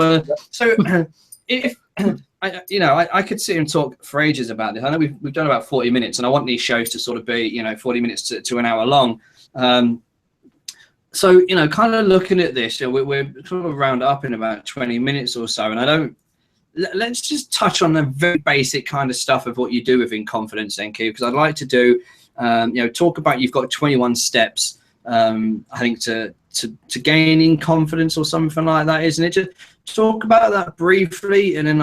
I could sit and talk for ages about this. I know we've done about 40 minutes, and I want these shows to sort of be 40 minutes to an hour long. So kind of looking at this, we're sort of round up in about 20 minutes or so, and let's just touch on the very basic kind of stuff of what you do within confidence, then, Keith, because I'd like to do Talk about, you've got 21 steps, I think, to gaining confidence or something like that, isn't it? Just talk about that briefly, and then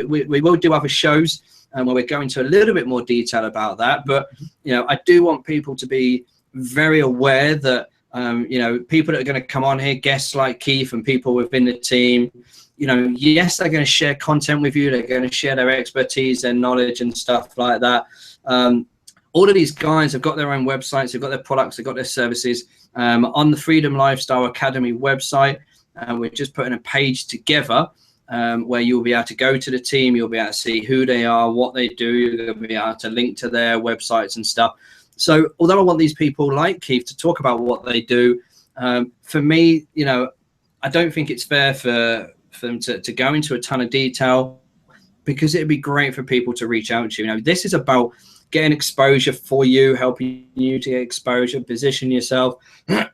we will do other shows where we're going into a little bit more detail about that. But I do want people to be very aware that people that are going to come on here, guests like Keith and people within the team, yes, they're going to share content with you. They're going to share their expertise, their knowledge and stuff like that. All of these guys have got their own websites, they've got their products, they've got their services. On the Freedom Lifestyle Academy website, we're just putting a page together where you'll be able to go to the team, you'll be able to see who they are, what they do, you'll be able to link to their websites and stuff. So although I want these people like Keith to talk about what they do, for me, I don't think it's fair for them to go into a ton of detail, because it'd be great for people to reach out to you. This is about getting exposure for you, helping you to get exposure, position yourself,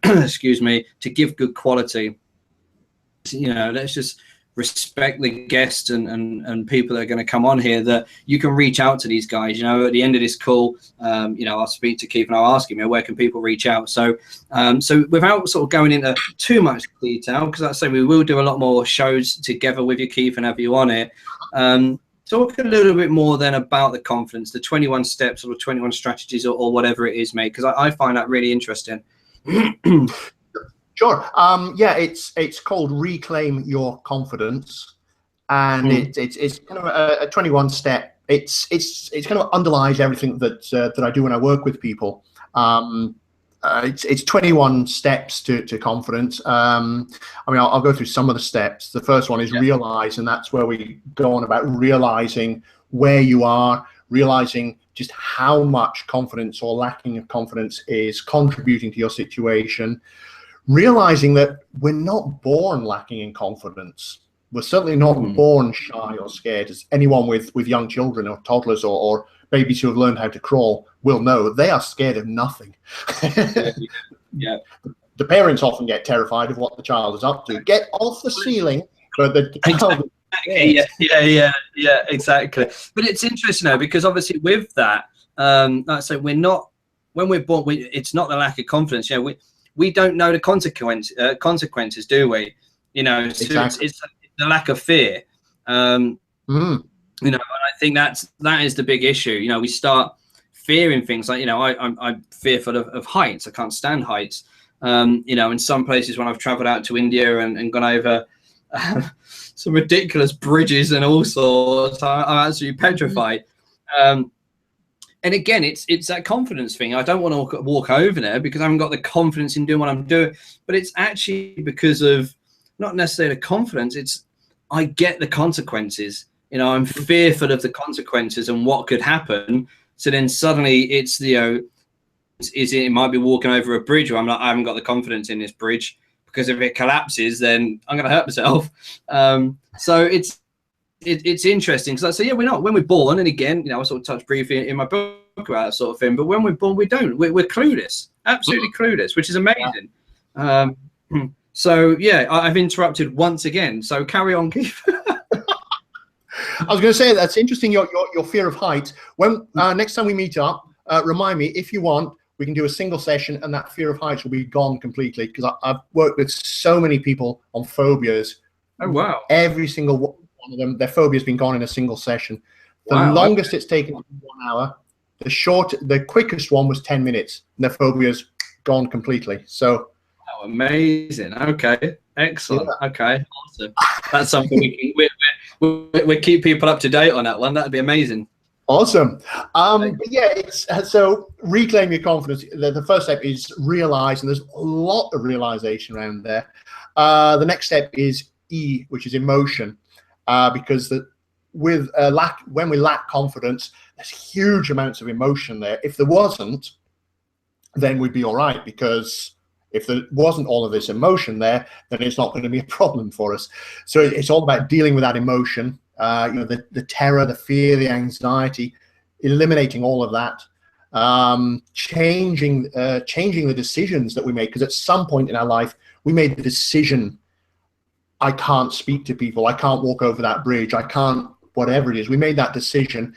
excuse me, to give good quality. Let's just respect the guests and people that are going to come on here, that you can reach out to these guys. At the end of this call, I'll speak to Keith and I'll ask him, where can people reach out? So without sort of going into too much detail, because like I say, we will do a lot more shows together with you, Keith, and have you on it. Talk a little bit more then about the confidence, the 21 steps or 21 strategies or whatever it is, mate, because I find that really interesting. Sure. It's called Reclaim Your Confidence, and it's kind of a 21 step. It's kind of underlies everything that I do when I work with people. It's 21 steps to confidence. I'll go through some of the steps. The first one is realize, and that's where we go on about realizing where you are, realizing just how much confidence or lacking of confidence is contributing to your situation, realizing that we're not born lacking in confidence. We're certainly not born shy or scared, as anyone with young children or toddlers or babies who have learned how to crawl will know. They are scared of nothing. Yeah. The parents often get terrified of what the child is up to. Get off the ceiling, but the child. Yeah, exactly. But it's interesting though, because obviously with that, like I say, we're not, when we're born, it's not the lack of confidence. We don't know the consequences, do we? Exactly. It's the lack of fear. And I think that is the big issue. We start fearing things like, I'm fearful of heights. I can't stand heights. In some places when I've traveled out to India and gone over some ridiculous bridges and all sorts, I'm absolutely petrified. And again, it's that confidence thing. I don't want to walk over there because I haven't got the confidence in doing what I'm doing. But it's actually because of not necessarily the confidence. It's I get the consequences. I'm fearful of the consequences and what could happen. So then suddenly it's it might be walking over a bridge where I'm like, I haven't got the confidence in this bridge, because if it collapses, then I'm going to hurt myself. So it's interesting, because I say, we're not, when we're born, and again, I sort of touched briefly in my book about that sort of thing, but when we're born, we don't. We're clueless, absolutely clueless, which is amazing. So yeah, I've interrupted once again. So carry on, Keith. I was going to say, that's interesting, your fear of heights. When next time we meet up, remind me, if you want, we can do a single session and that fear of heights will be gone completely, because I've worked with so many people on phobias. Oh, wow. Every single one of them, their phobia has been gone in a single session. The longest it's taken 1 hour. The quickest one was 10 minutes. And their phobia's gone completely. So. Oh, amazing. Okay. Excellent. Yeah. Okay. Awesome. That's something we keep people up to date on that one. That'd be amazing. Awesome. It's so reclaim your confidence. The first step is realize, and there's a lot of realization around there. The next step is E, which is emotion, because when we lack confidence, there's huge amounts of emotion there. If there wasn't, then we'd be all right, because if there wasn't all of this emotion there, then it's not going to be a problem for us. So it's all about dealing with that emotion. The terror, the fear, the anxiety, eliminating all of that, changing the decisions that we make. Because at some point in our life, we made the decision, I can't speak to people, I can't walk over that bridge, I can't, whatever it is. We made that decision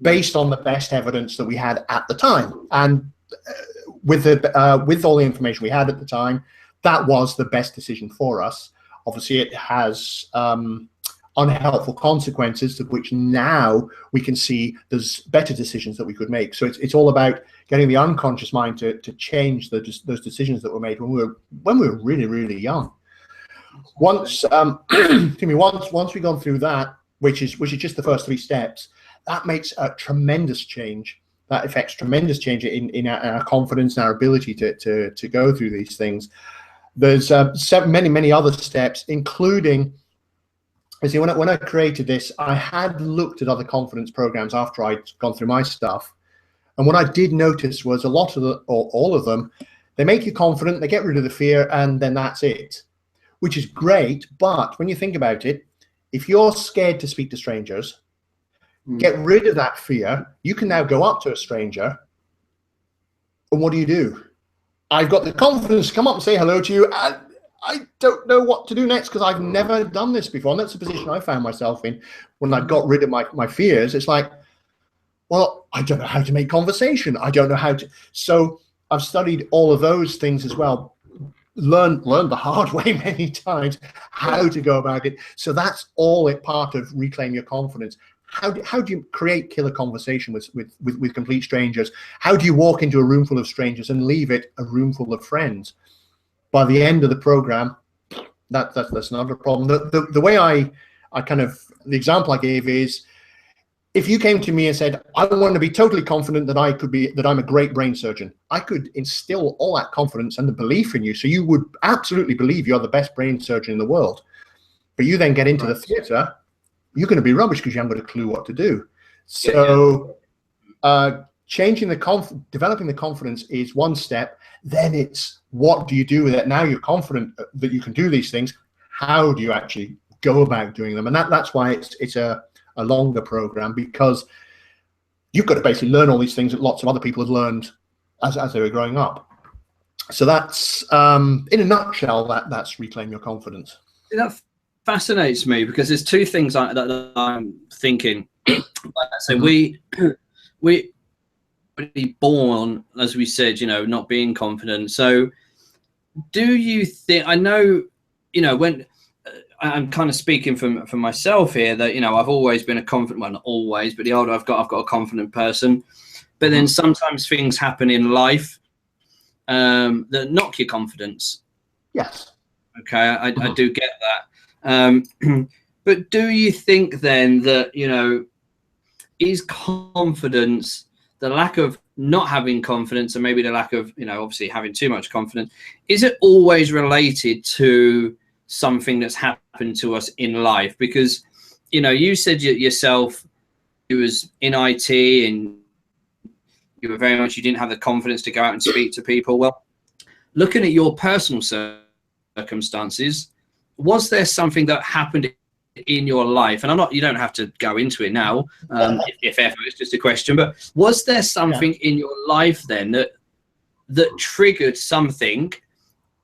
based on the best evidence that we had at the time. And with all the information we had at the time, that was the best decision for us. Obviously, it has unhelpful consequences, of which now we can see there's better decisions that we could make. So it's all about getting the unconscious mind to change those decisions that were made when we were really, really young. Once once we've gone through that, which is just the first 3 steps, that makes a tremendous change. That affects tremendous change in our confidence and our ability to go through these things. There's many other steps, including, you see, when I created this, I had looked at other confidence programs after I'd gone through my stuff. And what I did notice was a lot of or all of them, they make you confident, they get rid of the fear, and then that's it, which is great. But when you think about it, if you're scared to speak to strangers, get rid of that fear. You can now go up to a stranger, and what do? I've got the confidence to come up and say hello to you, and I don't know what to do next because I've never done this before. And that's the position I found myself in when I got rid of my fears. It's like, well, I don't know how to make conversation. I don't know how to. So I've studied all of those things as well. Learned the hard way many times how to go about it. So that's all part of Reclaim Your Confidence. How do you create killer conversation with complete strangers? How do you walk into a room full of strangers and leave it a room full of friends? By the end of the program, that's not a problem. The way I the example I gave is, if you came to me and said, I want to be totally confident that I'm a great brain surgeon, I could instill all that confidence and the belief in you, so you would absolutely believe you're the best brain surgeon in the world. But you then get into the theater, you're going to be rubbish because you haven't got a clue what to do. So developing the confidence is one step. Then it's, what do you do with it? Now you're confident that you can do these things. How do you actually go about doing them? And that's why it's a longer program, because you've got to basically learn all these things that lots of other people have learned as they were growing up. So that's, in a nutshell, that's Reclaim Your Confidence. That fascinates me, because there's 2 things that I'm thinking. So we born, as we said, not being confident. So do you think, I know, when I'm kind of speaking for myself here, that I've always been a confident, well, not always, but the older I've got a confident person. But then sometimes things happen in life that knock your confidence. Yes. Okay, I do get that. But do you think then that is confidence, the lack of not having confidence, and maybe the lack of obviously having too much confidence, is it always related to something that's happened to us in life? Because you said yourself, you was in IT and you were very much, you didn't have the confidence to go out and speak to people. Well, looking at your personal circumstances, was there something that happened in your life, and you don't have to go into it now, if ever, it's just a question, but was there something in your life then that triggered something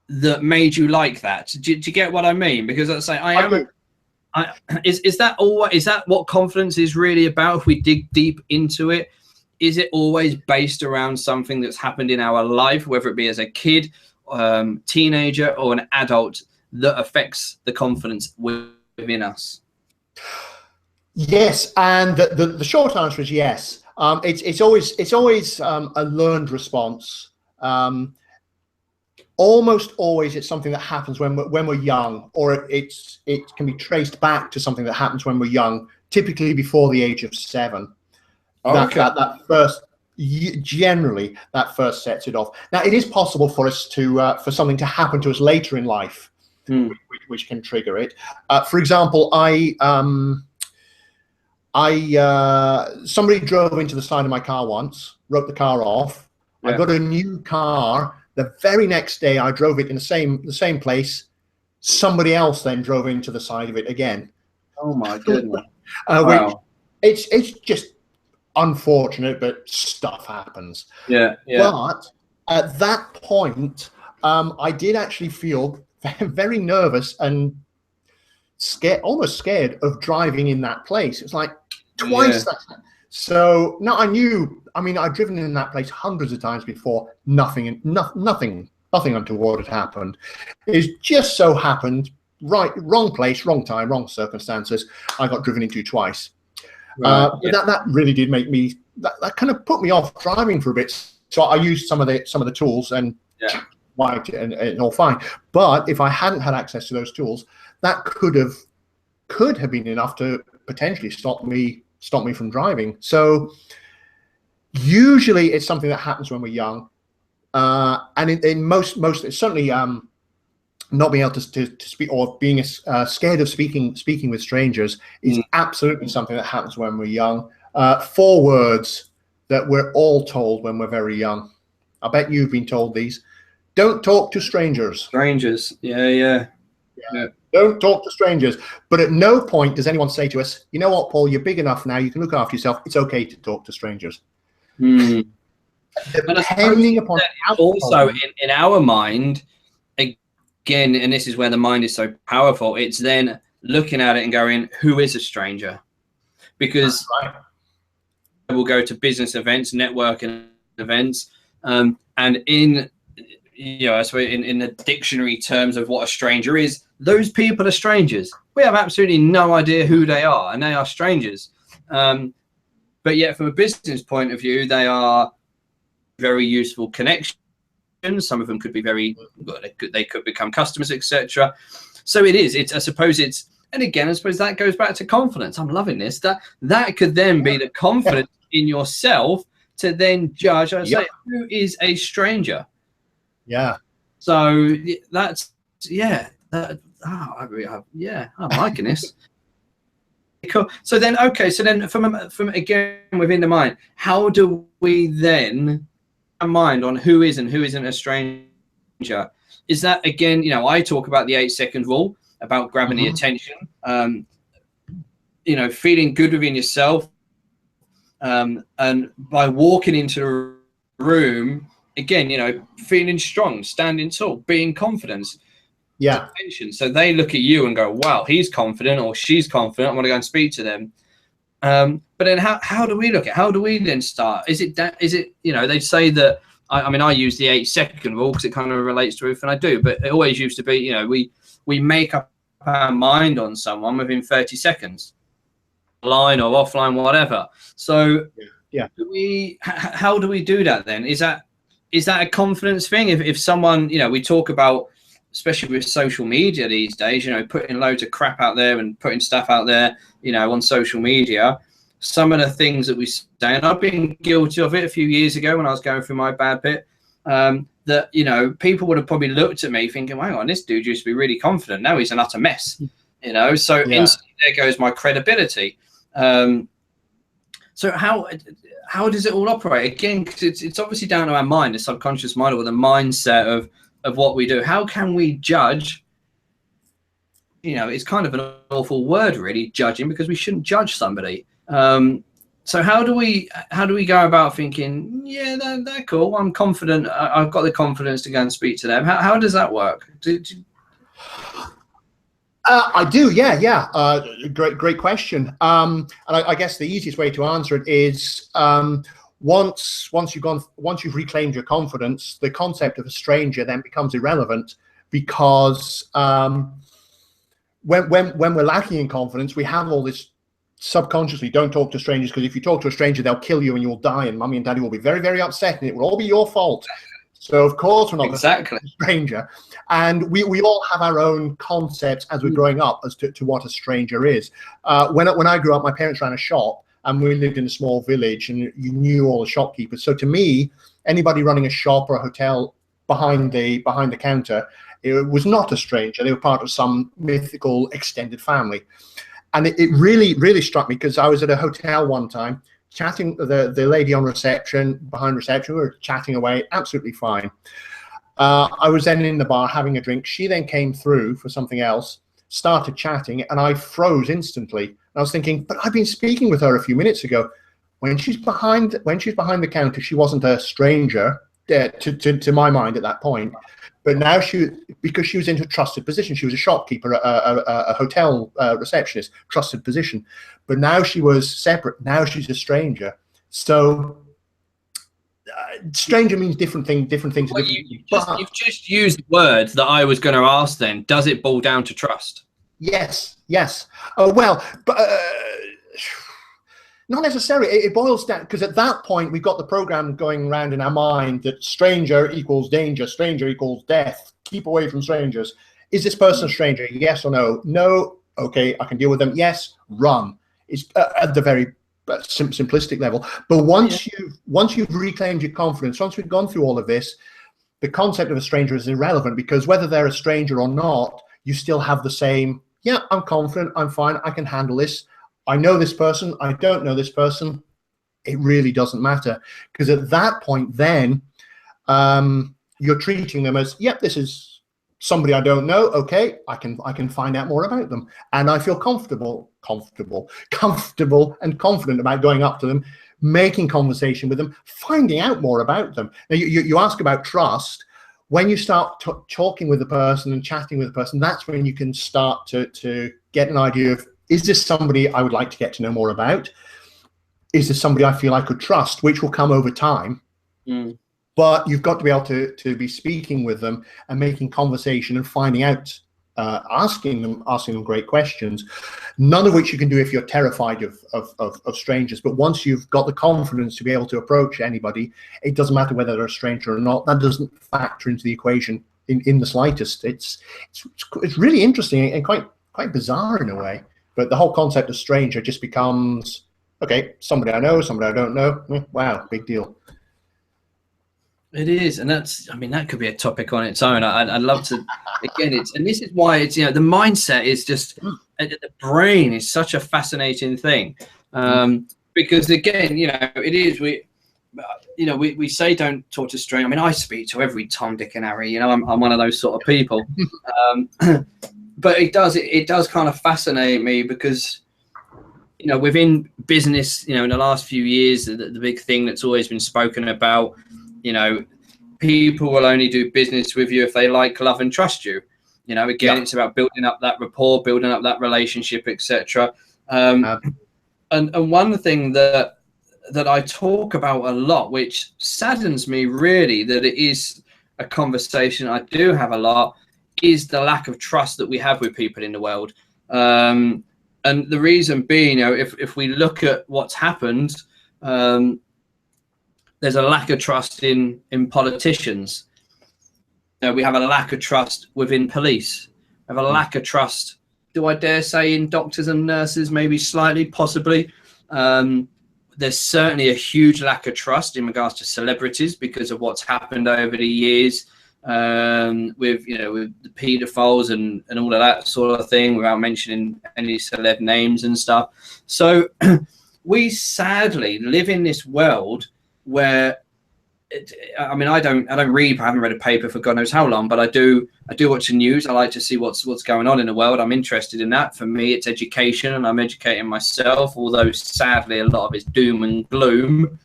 that made you like that? Do you get what I mean? Because let's say is that what confidence is really about? If we dig deep into it, is it always based around something that's happened in our life, whether it be as a kid, teenager, or an adult, that affects the confidence within us? Yes, and the short answer is yes. It's always a learned response. Almost always it's something that happens when we're young, or it can be traced back to something that happens when we're young, typically before the age of 7. Generally that first sets it off. Now, it is possible for us for something to happen to us later in life, which can trigger it. For example, somebody drove into the side of my car once, wrote the car off. I got a new car. The very next day, I drove it in the same place. Somebody else then drove into the side of it again. Oh my goodness! Wow. It's just unfortunate, but stuff happens. Yeah. But at that point, I did actually feel very nervous and scared, almost scared of driving in that place. It's like twice that. So now I knew, I mean, I'd driven in that place hundreds of times before. Nothing untoward had happened. It just so happened, wrong place, wrong time, wrong circumstances, I got driven into twice. Right. But that really did make me, that kind of put me off driving for a bit. So I used some of the tools and wiped it, and all fine. But if I hadn't had access to those tools, that could have been enough to potentially stop me from driving. So usually it's something that happens when we're young, and in most certainly not being able to speak, or being scared of speaking with strangers, is absolutely something that happens when we're young. 4 words that we're all told when we're very young. I bet you've been told these. Don't talk to strangers. Strangers. Yeah. Don't talk to strangers. But at no point does anyone say to us, you know what, Paul, you're big enough now, you can look after yourself. It's okay to talk to strangers. Depending upon also in our mind, again, and this is where the mind is so powerful, it's then looking at it and going, who is a stranger? Because we'll go to business events, networking events, and in, you know, so in the dictionary terms of what a stranger is, those people are strangers. We have absolutely no idea who they are, and they are strangers. But yet, from a business point of view, they are very useful connections. Some of them could be very, they could become customers, etc. So it is. I suppose it's, and again, I suppose that goes back to confidence. I'm loving this. That could then be the confidence in yourself to then judge. I say, who is a stranger? Yeah. So that's I'm liking this. Cool. So then, okay. So then, from again within the mind, how do we then mind on who is and who isn't a stranger? Is that, again, you know, I talk about the 8-second rule about grabbing the attention, you know, feeling good within yourself, and by walking into a room, again, you know, feeling strong, standing tall, being confident. Attention. So they look at you and go, wow, he's confident or she's confident, I want to go and speak to them. But then how do we look at, how do we then start? Is it, you know, they say that, I mean, I use the 8-second rule because it kind of relates to everything I do, but it always used to be, you know, we make up our mind on someone within 30 seconds, line or offline, whatever. So how do we do that then? Is that a confidence thing? If someone, you know, we talk about, especially with social media these days, you know, putting loads of crap out there and putting stuff out there, you know, on social media, some of the things that we say, and I've been guilty of it a few years ago when I was going through my bad bit, that, you know, people would have probably looked at me thinking, hang on, this dude used to be really confident, now he's an utter mess, you know. So instantly there goes my credibility. So how does it all operate? Again, because it's obviously down to our mind, the subconscious mind, or the mindset of what we do. How can we judge? You know, it's kind of an awful word, really, judging, because we shouldn't judge somebody. So how do we go about thinking, yeah, they're cool, I'm confident, I've got the confidence to go and speak to them? How does that work? I do, great question. And I guess the easiest way to answer it is, once you've reclaimed your confidence, the concept of a stranger then becomes irrelevant, because when we're lacking in confidence, we have all this subconsciously, don't talk to strangers, because if you talk to a stranger, they'll kill you and you'll die, and mommy and daddy will be very, very upset, and it will all be your fault. So of course we're not exactly a stranger, and we all have our own concepts as we're growing up as to what a stranger is. When I grew up, my parents ran a shop, and we lived in a small village, and you knew all the shopkeepers. So to me, anybody running a shop or a hotel behind the counter, it was not a stranger. They were part of some mythical extended family. And it really, really struck me, because I was at a hotel one time chatting, the lady on reception, behind reception, we were chatting away, absolutely fine. I was then in the bar having a drink. She then came through for something else, started chatting, and I froze instantly. And I was thinking, but I've been speaking with her a few minutes ago. When she's behind the counter, she wasn't a stranger to my mind at that point. But now because she was into a trusted position, she was a shopkeeper, a hotel receptionist, trusted position. But now she was separate. Now she's a stranger. So stranger means different things. Well, you've just used words that I was going to ask. Then, does it boil down to trust? Yes. Well, but not necessarily. It boils down, because at that point we've got the program going around in our mind that stranger equals danger, stranger equals death. Keep away from strangers. Is this person a stranger? Yes or no? No. Okay, I can deal with them. Yes. Run. It's at the very simplistic level. But once you've reclaimed your confidence, once we've gone through all of this, the concept of a stranger is irrelevant, because whether they're a stranger or not, you still have the same. Yeah, I'm confident. I'm fine. I can handle this. I know this person. I don't know this person. It really doesn't matter, because at that point, then you're treating them as, yep, this is somebody I don't know. Okay, I can find out more about them, and I feel comfortable and confident about going up to them, making conversation with them, finding out more about them. Now, you ask about trust. When you start talking with the person and chatting with the person, that's when you can start to get an idea of, is this somebody I would like to get to know more about? Is this somebody I feel I could trust, which will come over time? But you've got to be able to be speaking with them and making conversation and finding out, asking them great questions, none of which you can do if you're terrified of strangers. But once you've got the confidence to be able to approach anybody, it doesn't matter whether they're a stranger or not. That doesn't factor into the equation in the slightest. It's really interesting and quite bizarre in a way. But the whole concept of stranger just becomes, okay, somebody I know, somebody I don't know. Wow, big deal. It is, and that could be a topic on its own. I'd love to. Again, and this is why it's, the mindset is just, the brain is such a fascinating thing, because again, it is, we say don't talk to strangers. I mean, I speak to every Tom, Dick, and Harry. I'm one of those sort of people. But it does kind of fascinate me, because within business, in the last few years, the big thing that's always been spoken about, people will only do business with you if they like, love, and trust you. Again, it's about building up that rapport, building up that relationship, etc. And one thing that I talk about a lot, which saddens me really, that it is a conversation I do have a lot, is the lack of trust that we have with people in the world. And the reason being, if we look at what's happened, there's a lack of trust in politicians. We have a lack of trust within police. We have a lack of trust, do I dare say, in doctors and nurses, maybe slightly, possibly. There's certainly a huge lack of trust in regards to celebrities, because of what's happened over the years, with the paedophiles and all of that sort of thing, without mentioning any celeb names and stuff. So we sadly live in this world where I don't read. I haven't read a paper for God knows how long, but I do watch the news. I like to see what's going on in the world. I'm interested in that. For me, it's education, and I'm educating myself, although sadly a lot of it's doom and gloom.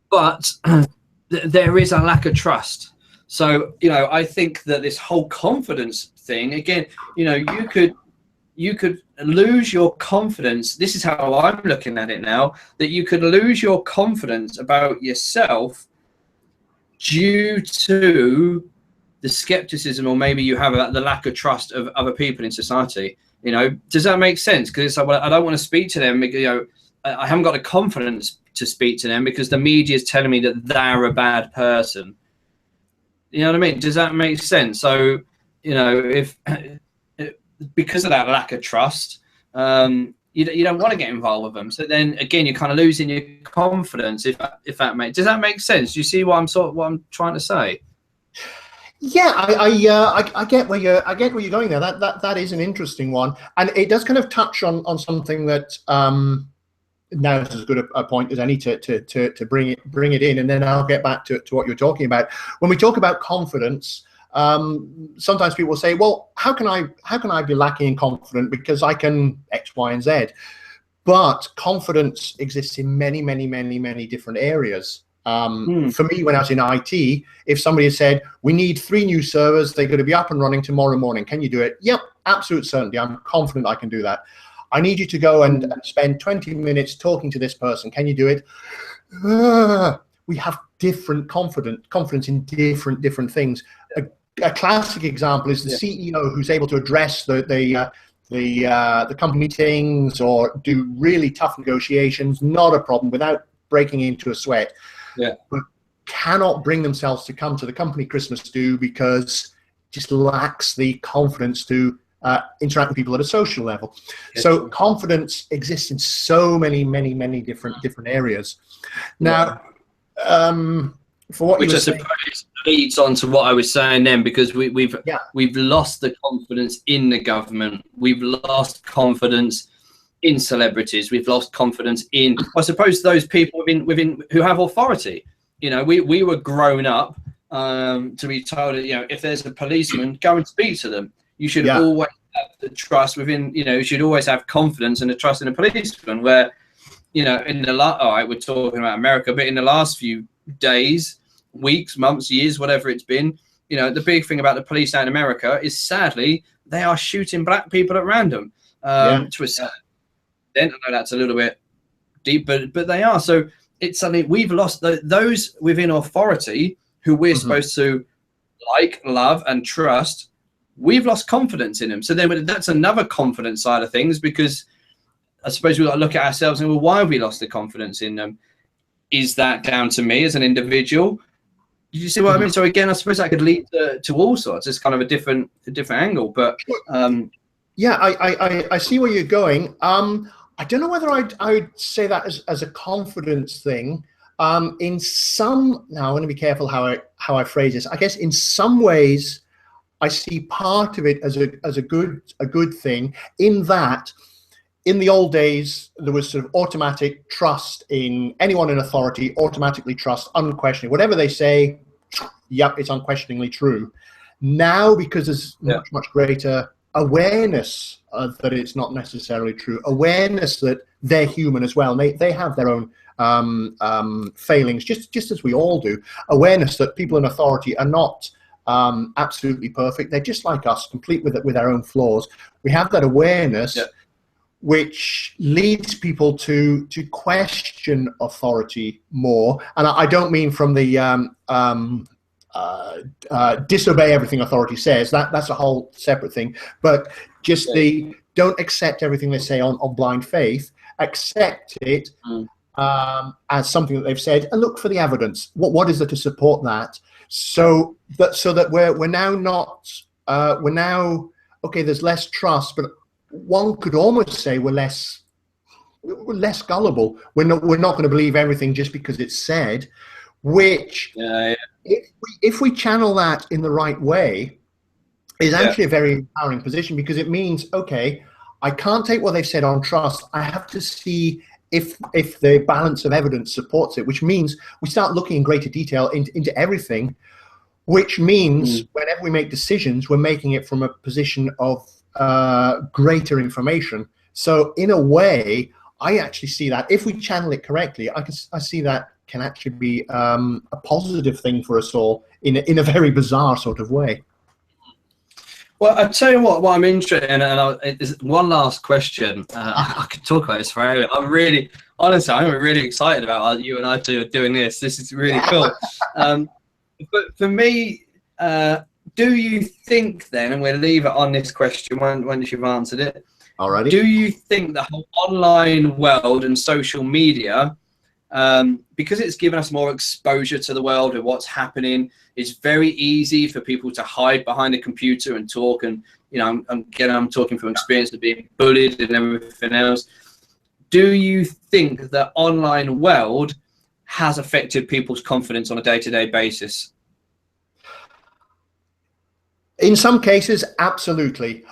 But there is a lack of trust. So I think that this whole confidence thing, again, you could lose your confidence. This is how I'm looking at it now, that you could lose your confidence about yourself due to the skepticism, or maybe you have the lack of trust of other people in society. Does that make sense? Because it's like, well, I don't want to speak to them. I haven't got the confidence to speak to them because the media is telling me that they're a bad person. You know what I mean? Does that make sense? So, if because of that lack of trust, you don't want to get involved with them. So then again, you're kind of losing your confidence. Does that make sense? Do you see what I'm trying to say? Yeah, I get where you're going there. That is an interesting one, and it does kind of touch on something that now is as good a point as any to bring it in, and then I'll get back to what you're talking about. When we talk about confidence, sometimes people say, well, how can I be lacking in confidence because I can X, Y, and Z? But confidence exists in many different areas. For me, when I was in IT, if somebody had said, we need 3 new servers, they're going to be up and running tomorrow morning, can you do it? Yep, absolute certainty. I'm confident I can do that. I need you to go and spend 20 minutes talking to this person. Can you do it? We have different confidence in different things. A classic example is the CEO who's able to address the company meetings or do really tough negotiations, not a problem, without breaking into a sweat. But cannot bring themselves to come to the company Christmas do because just lacks the confidence to interact with people at a social level. So confidence exists in so many different areas. Now, for what which you I were saying, suppose leads on to what I was saying then, because we've lost the confidence in the government. We've lost confidence in celebrities. We've lost confidence in, I suppose, those people within who have authority. You know, we were grown up to be told that, you know, if there's a policeman, go and speak to them. You should always have the trust within, you know, you should always have confidence and the trust in a policeman. Where, you know, in the all right, we're talking about America, but in the last few days, weeks, months, years, whatever it's been, you know, the big thing about the police out in America is, sadly, they are shooting black people at random. To a certain extent. I know that's a little bit deep, but they are. So it's something we've lost. Those within authority who we're supposed to like, love, and trust, we've lost confidence in them. So then that's another confidence side of things, because I suppose we've got to look at ourselves and, well, why have we lost the confidence in them? Is that down to me as an individual? Did you see what I mean? So again, I suppose that could lead to all sorts. It's kind of a different angle, but yeah, I see where you're going. I don't know whether I would say that as a confidence thing. In some, now I want to be careful how I phrase this. I guess in some ways, I see part of it as a good thing, in that in the old days there was sort of automatic trust in anyone in authority, automatically trust, unquestioning. Whatever they say, yep, it's unquestioningly true. Now, because there's much greater awareness that it's not necessarily true, awareness that they're human as well, and they have their own failings, just as we all do, awareness that people in authority are not absolutely perfect. They're just like us, complete with our own flaws. We have that awareness, which leads people to question authority more. And I don't mean from the disobey everything authority says. That's a whole separate thing. But just the don't accept everything they say on blind faith. Accept it as something that they've said, and look for the evidence. What is there to support that? So that we're now not okay. There's less trust, but one could almost say we're less gullible. We're not going to believe everything just because it's said. Which, if we channel that in the right way, is actually a very empowering position, because it means, okay, I can't take what they've said on trust. I have to see if the balance of evidence supports it, which means we start looking in greater detail into everything, which means whenever we make decisions, we're making it from a position of greater information. So in a way, I actually see that if we channel it correctly, I see that can actually be a positive thing for us all in a very bizarre sort of way. Well, I tell you what I'm interested in, and is one last question. I could talk about this forever. I'm really excited about you and I two doing this. This is really cool. But for me, do you think then, and we'll leave it on this question once you've answered it. Alrighty. Do you think the whole online world and social media, because it's given us more exposure to the world and what's happening, it's very easy for people to hide behind a computer and talk? And, you know, I'm talking from experience of being bullied and everything else. Do you think the online world has affected people's confidence on a day-to-day basis? In some cases, absolutely.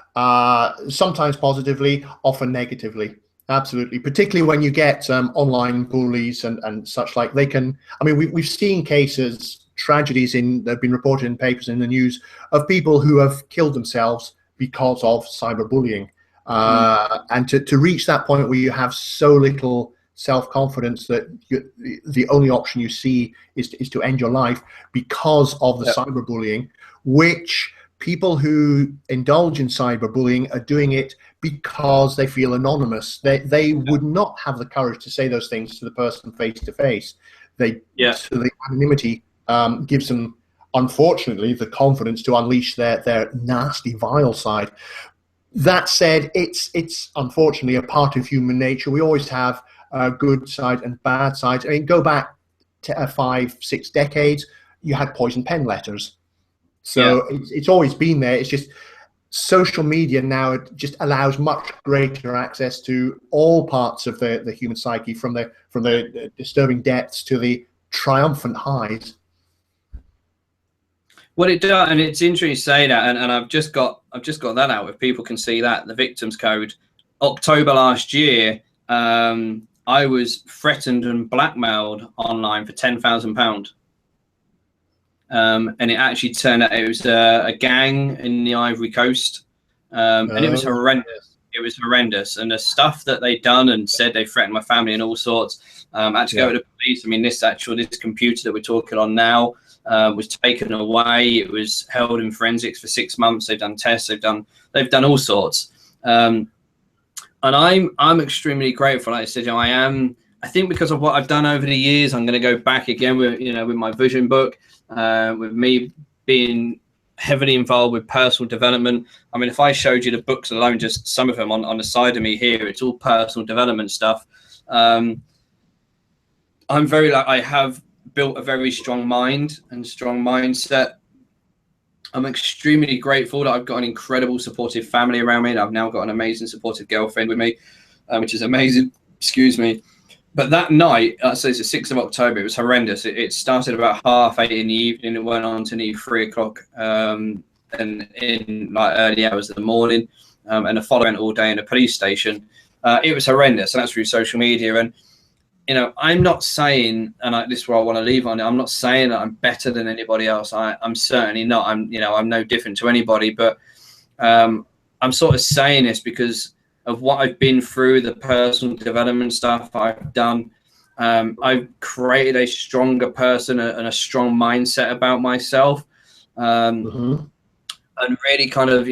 Sometimes positively, often negatively. Absolutely. Particularly when you get online bullies and such like. They can, I mean, we've seen cases, tragedies that have been reported in papers in the news, of people who have killed themselves because of cyberbullying. And to reach that point where you have so little self-confidence that the only option you see is to end your life because of the cyberbullying, which people who indulge in cyberbullying are doing it because they feel anonymous. They would not have the courage to say those things to the person face to face. So the anonymity gives them, unfortunately, the confidence to unleash their nasty, vile side. That said, it's unfortunately a part of human nature. We always have good sides and bad sides. I mean, go back to 5-6 decades, you had poison pen letters. So it's always been there. It's just social media now, it just allows much greater access to all parts of the human psyche, from the disturbing depths to the triumphant highs. Well, it does, and it's interesting you say that, and I've just got that out. If people can see that, the victims code, October last year, I was threatened and blackmailed online for £10,000. And it actually turned out it was a gang in the Ivory Coast, and it was horrendous. It was horrendous, and the stuff that they'd done and said, they threatened my family and all sorts. I had to go to the police. I mean, this computer that we're talking on now was taken away. It was held in forensics for 6 months. They've done tests. They've done all sorts. And I'm extremely grateful. Like I said, I think because of what I've done over the years, I'm going to go back again with my vision book, with me being heavily involved with personal development. I mean, if I showed you the books alone, just some of them on the side of me here, it's all personal development stuff. I have built a very strong mind and strong mindset. I'm extremely grateful that I've got an incredible supportive family around me, and I've now got an amazing supportive girlfriend with me, which is amazing. Excuse me. But that night, so it's the 6th of October, it was horrendous. It started about 8:30 in the evening. It went on to nearly 3 o'clock, and in like early hours of the morning, and the following all day in a police station. It was horrendous, and that's through social media. And I'm not saying, and this is where I want to leave on it, I'm not saying that I'm better than anybody else. I'm certainly not. I'm no different to anybody. But I'm sort of saying this because of what I've been through, the personal development stuff I've done. I've created a stronger person and a strong mindset about myself. And really kind of,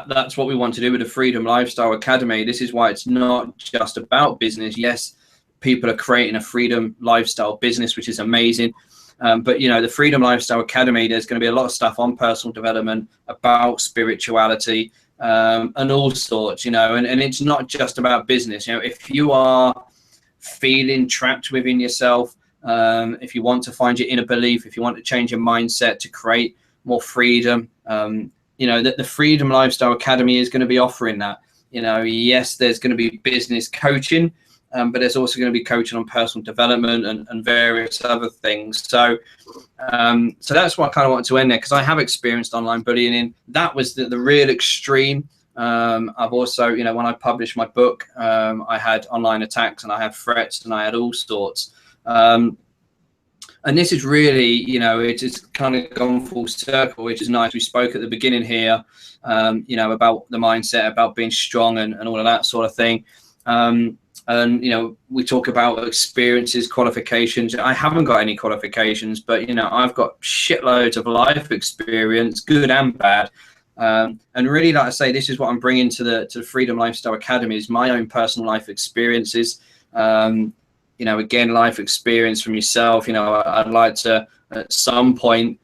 that's what we want to do with the Freedom Lifestyle Academy. This is why it's not just about business. Yes, people are creating a freedom lifestyle business, which is amazing. But, the Freedom Lifestyle Academy, there's going to be a lot of stuff on personal development, about spirituality, and all sorts, and it's not just about business. If you are feeling trapped within yourself, if you want to find your inner belief, if you want to change your mindset to create more freedom, that the Freedom Lifestyle Academy is going to be offering that. Yes, there's going to be business coaching, but there's also going to be coaching on personal development and various other things. So that's what I kind of wanted to end there, because I have experienced online bullying. That was the real extreme. I've also, when I published my book, I had online attacks and I had threats and I had all sorts. And this is really, it just kind of gone full circle, which is nice. We spoke at the beginning here, about the mindset, about being strong and all of that sort of thing. And, we talk about experiences, qualifications. I haven't got any qualifications, but, I've got shitloads of life experience, good and bad. And really, like I say, this is what I'm bringing to the Freedom Lifestyle Academy, is my own personal life experiences. Again, life experience from yourself. I'd like to, at some point,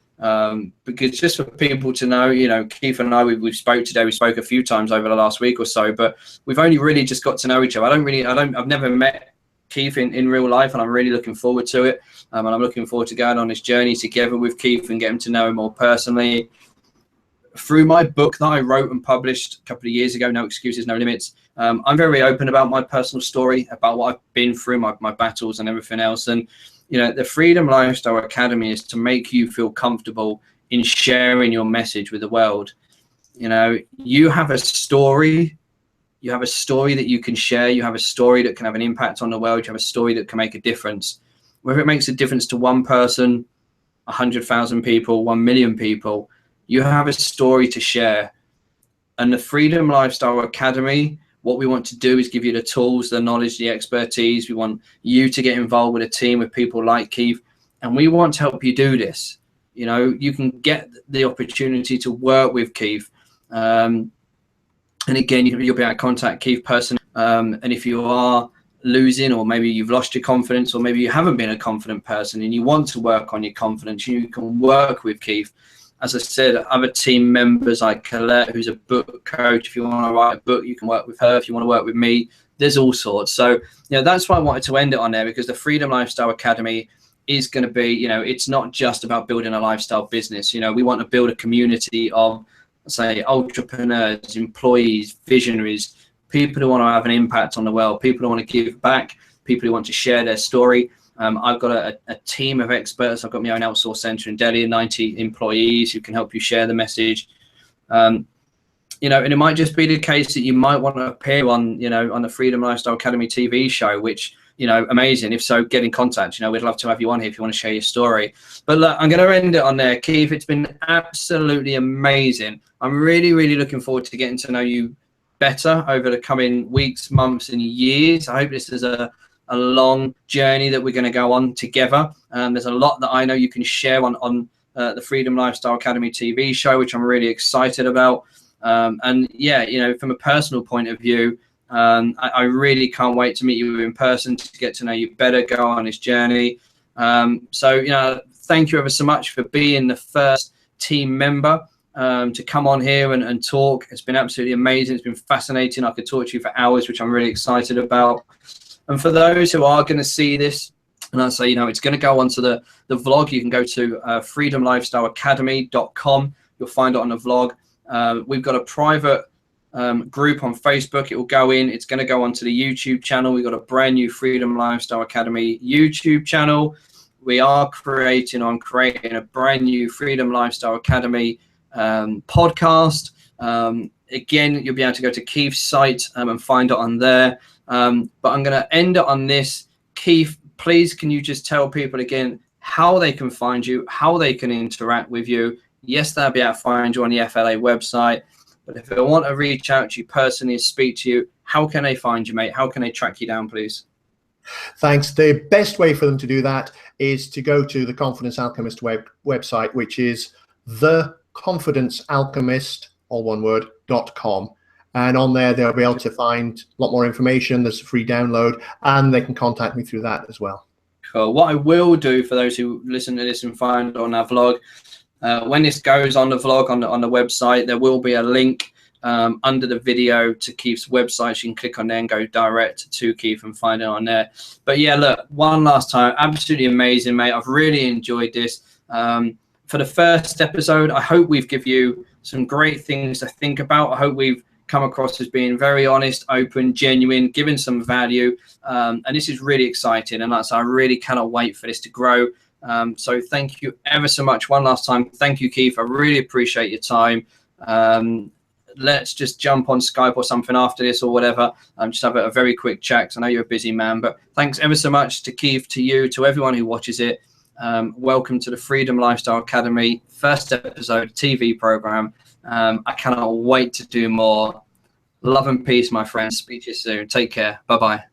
because just for people to know, Keith and I, we spoke today. We spoke a few times over the last week or so, but we've only really just got to know each other. I've never met Keith in real life, and I'm really looking forward to it. And I'm looking forward to going on this journey together with Keith and getting to know him more personally. Through my book that I wrote and published a couple of years ago, No Excuses, No Limits, I'm very open about my personal story, about what I've been through, my battles and everything else. And the Freedom Lifestyle Academy is to make you feel comfortable in sharing your message with the world. You have a story. You have a story that you can share. You have a story that can have an impact on the world. You have a story that can make a difference. Whether it makes a difference to one person, 100,000 people, 1 million people, you have a story to share. And the Freedom Lifestyle Academy What we want to do is give you the tools, the knowledge, the expertise. We want you to get involved with a team with people like Keith, and we want to help you do this. You know, you can get the opportunity to work with Keith. And again, you'll be able to contact Keith personally. And if you are losing, or maybe you've lost your confidence, or maybe you haven't been a confident person and you want to work on your confidence, you can work with Keith. As I said, other team members like Colette, who's a book coach. If you want to write a book, you can work with her. If you want to work with me, there's all sorts. So, you know, that's why I wanted to end it on there, because the Freedom Lifestyle Academy is going to be, you know, it's not just about building a lifestyle business. You know, we want to build a community of, say, entrepreneurs, employees, visionaries, people who want to have an impact on the world, people who want to give back, people who want to share their story. I've got a team of experts. I've got my own outsource center in Delhi, 90 employees who can help you share the message. You know, and it might just be the case that you might want to appear on, you know, on the Freedom Lifestyle Academy TV show, which, you know, amazing. If so, get in contact. You know, we'd love to have you on here if you want to share your story. But look, I'm going to end it on there. Keith, it's been absolutely amazing. I'm really, really looking forward to getting to know you better over the coming weeks, months, and years. I hope this is a long journey that we're going to go on together. There's a lot that I know you can share on the Freedom Lifestyle Academy TV show, which I'm really excited about. And yeah, you know, from a personal point of view, I really can't wait to meet you in person, to get to know you better, go on this journey. So, you know, thank you ever so much for being the first team member to come on here and talk. It's been absolutely amazing. It's been fascinating. I could talk to you for hours, which I'm really excited about. And for those who are going to see this, and I say, you know, it's going to go onto the vlog. You can go to freedomlifestyleacademy.com. You'll find it on the vlog. We've got a private group on Facebook. It will go in. It's going to go onto the YouTube channel. We've got a brand new Freedom Lifestyle Academy YouTube channel. We are creating a brand new Freedom Lifestyle Academy podcast. Again, you'll be able to go to Keith's site and find it on there. But I'm going to end it on this. Keith, please, can you just tell people again how they can find you, how they can interact with you? Yes, they'll be able to find you on the FLA website. But if they want to reach out to you personally and speak to you, how can they find you, mate? How can they track you down, please? Thanks. The best way for them to do that is to go to the Confidence Alchemist website, which is theconfidencealchemist, all one word, .com. And on there, they'll be able to find a lot more information. There's a free download, and they can contact me through that as well. Cool. What I will do for those who listen to this and find on our vlog, when this goes on the vlog on the website, there will be a link under the video to Keith's website. So you can click on there and go direct to Keith and find it on there. But yeah, look, one last time, absolutely amazing, mate. I've really enjoyed this. For the first episode, I hope we've given you some great things to think about. I hope we've come across as being very honest, open, genuine, giving some value. And this is really exciting. And I really cannot wait for this to grow. So thank you ever so much. One last time. Thank you, Keith. I really appreciate your time. Let's just jump on Skype or something after this or whatever. Just have a very quick chat, 'cause I know you're a busy man. But thanks ever so much to Keith, to you, to everyone who watches it. Welcome to the Freedom Lifestyle Academy, first episode TV program. I cannot wait to do more. Love and peace, my friends. Speak to you soon. Take care. Bye-bye.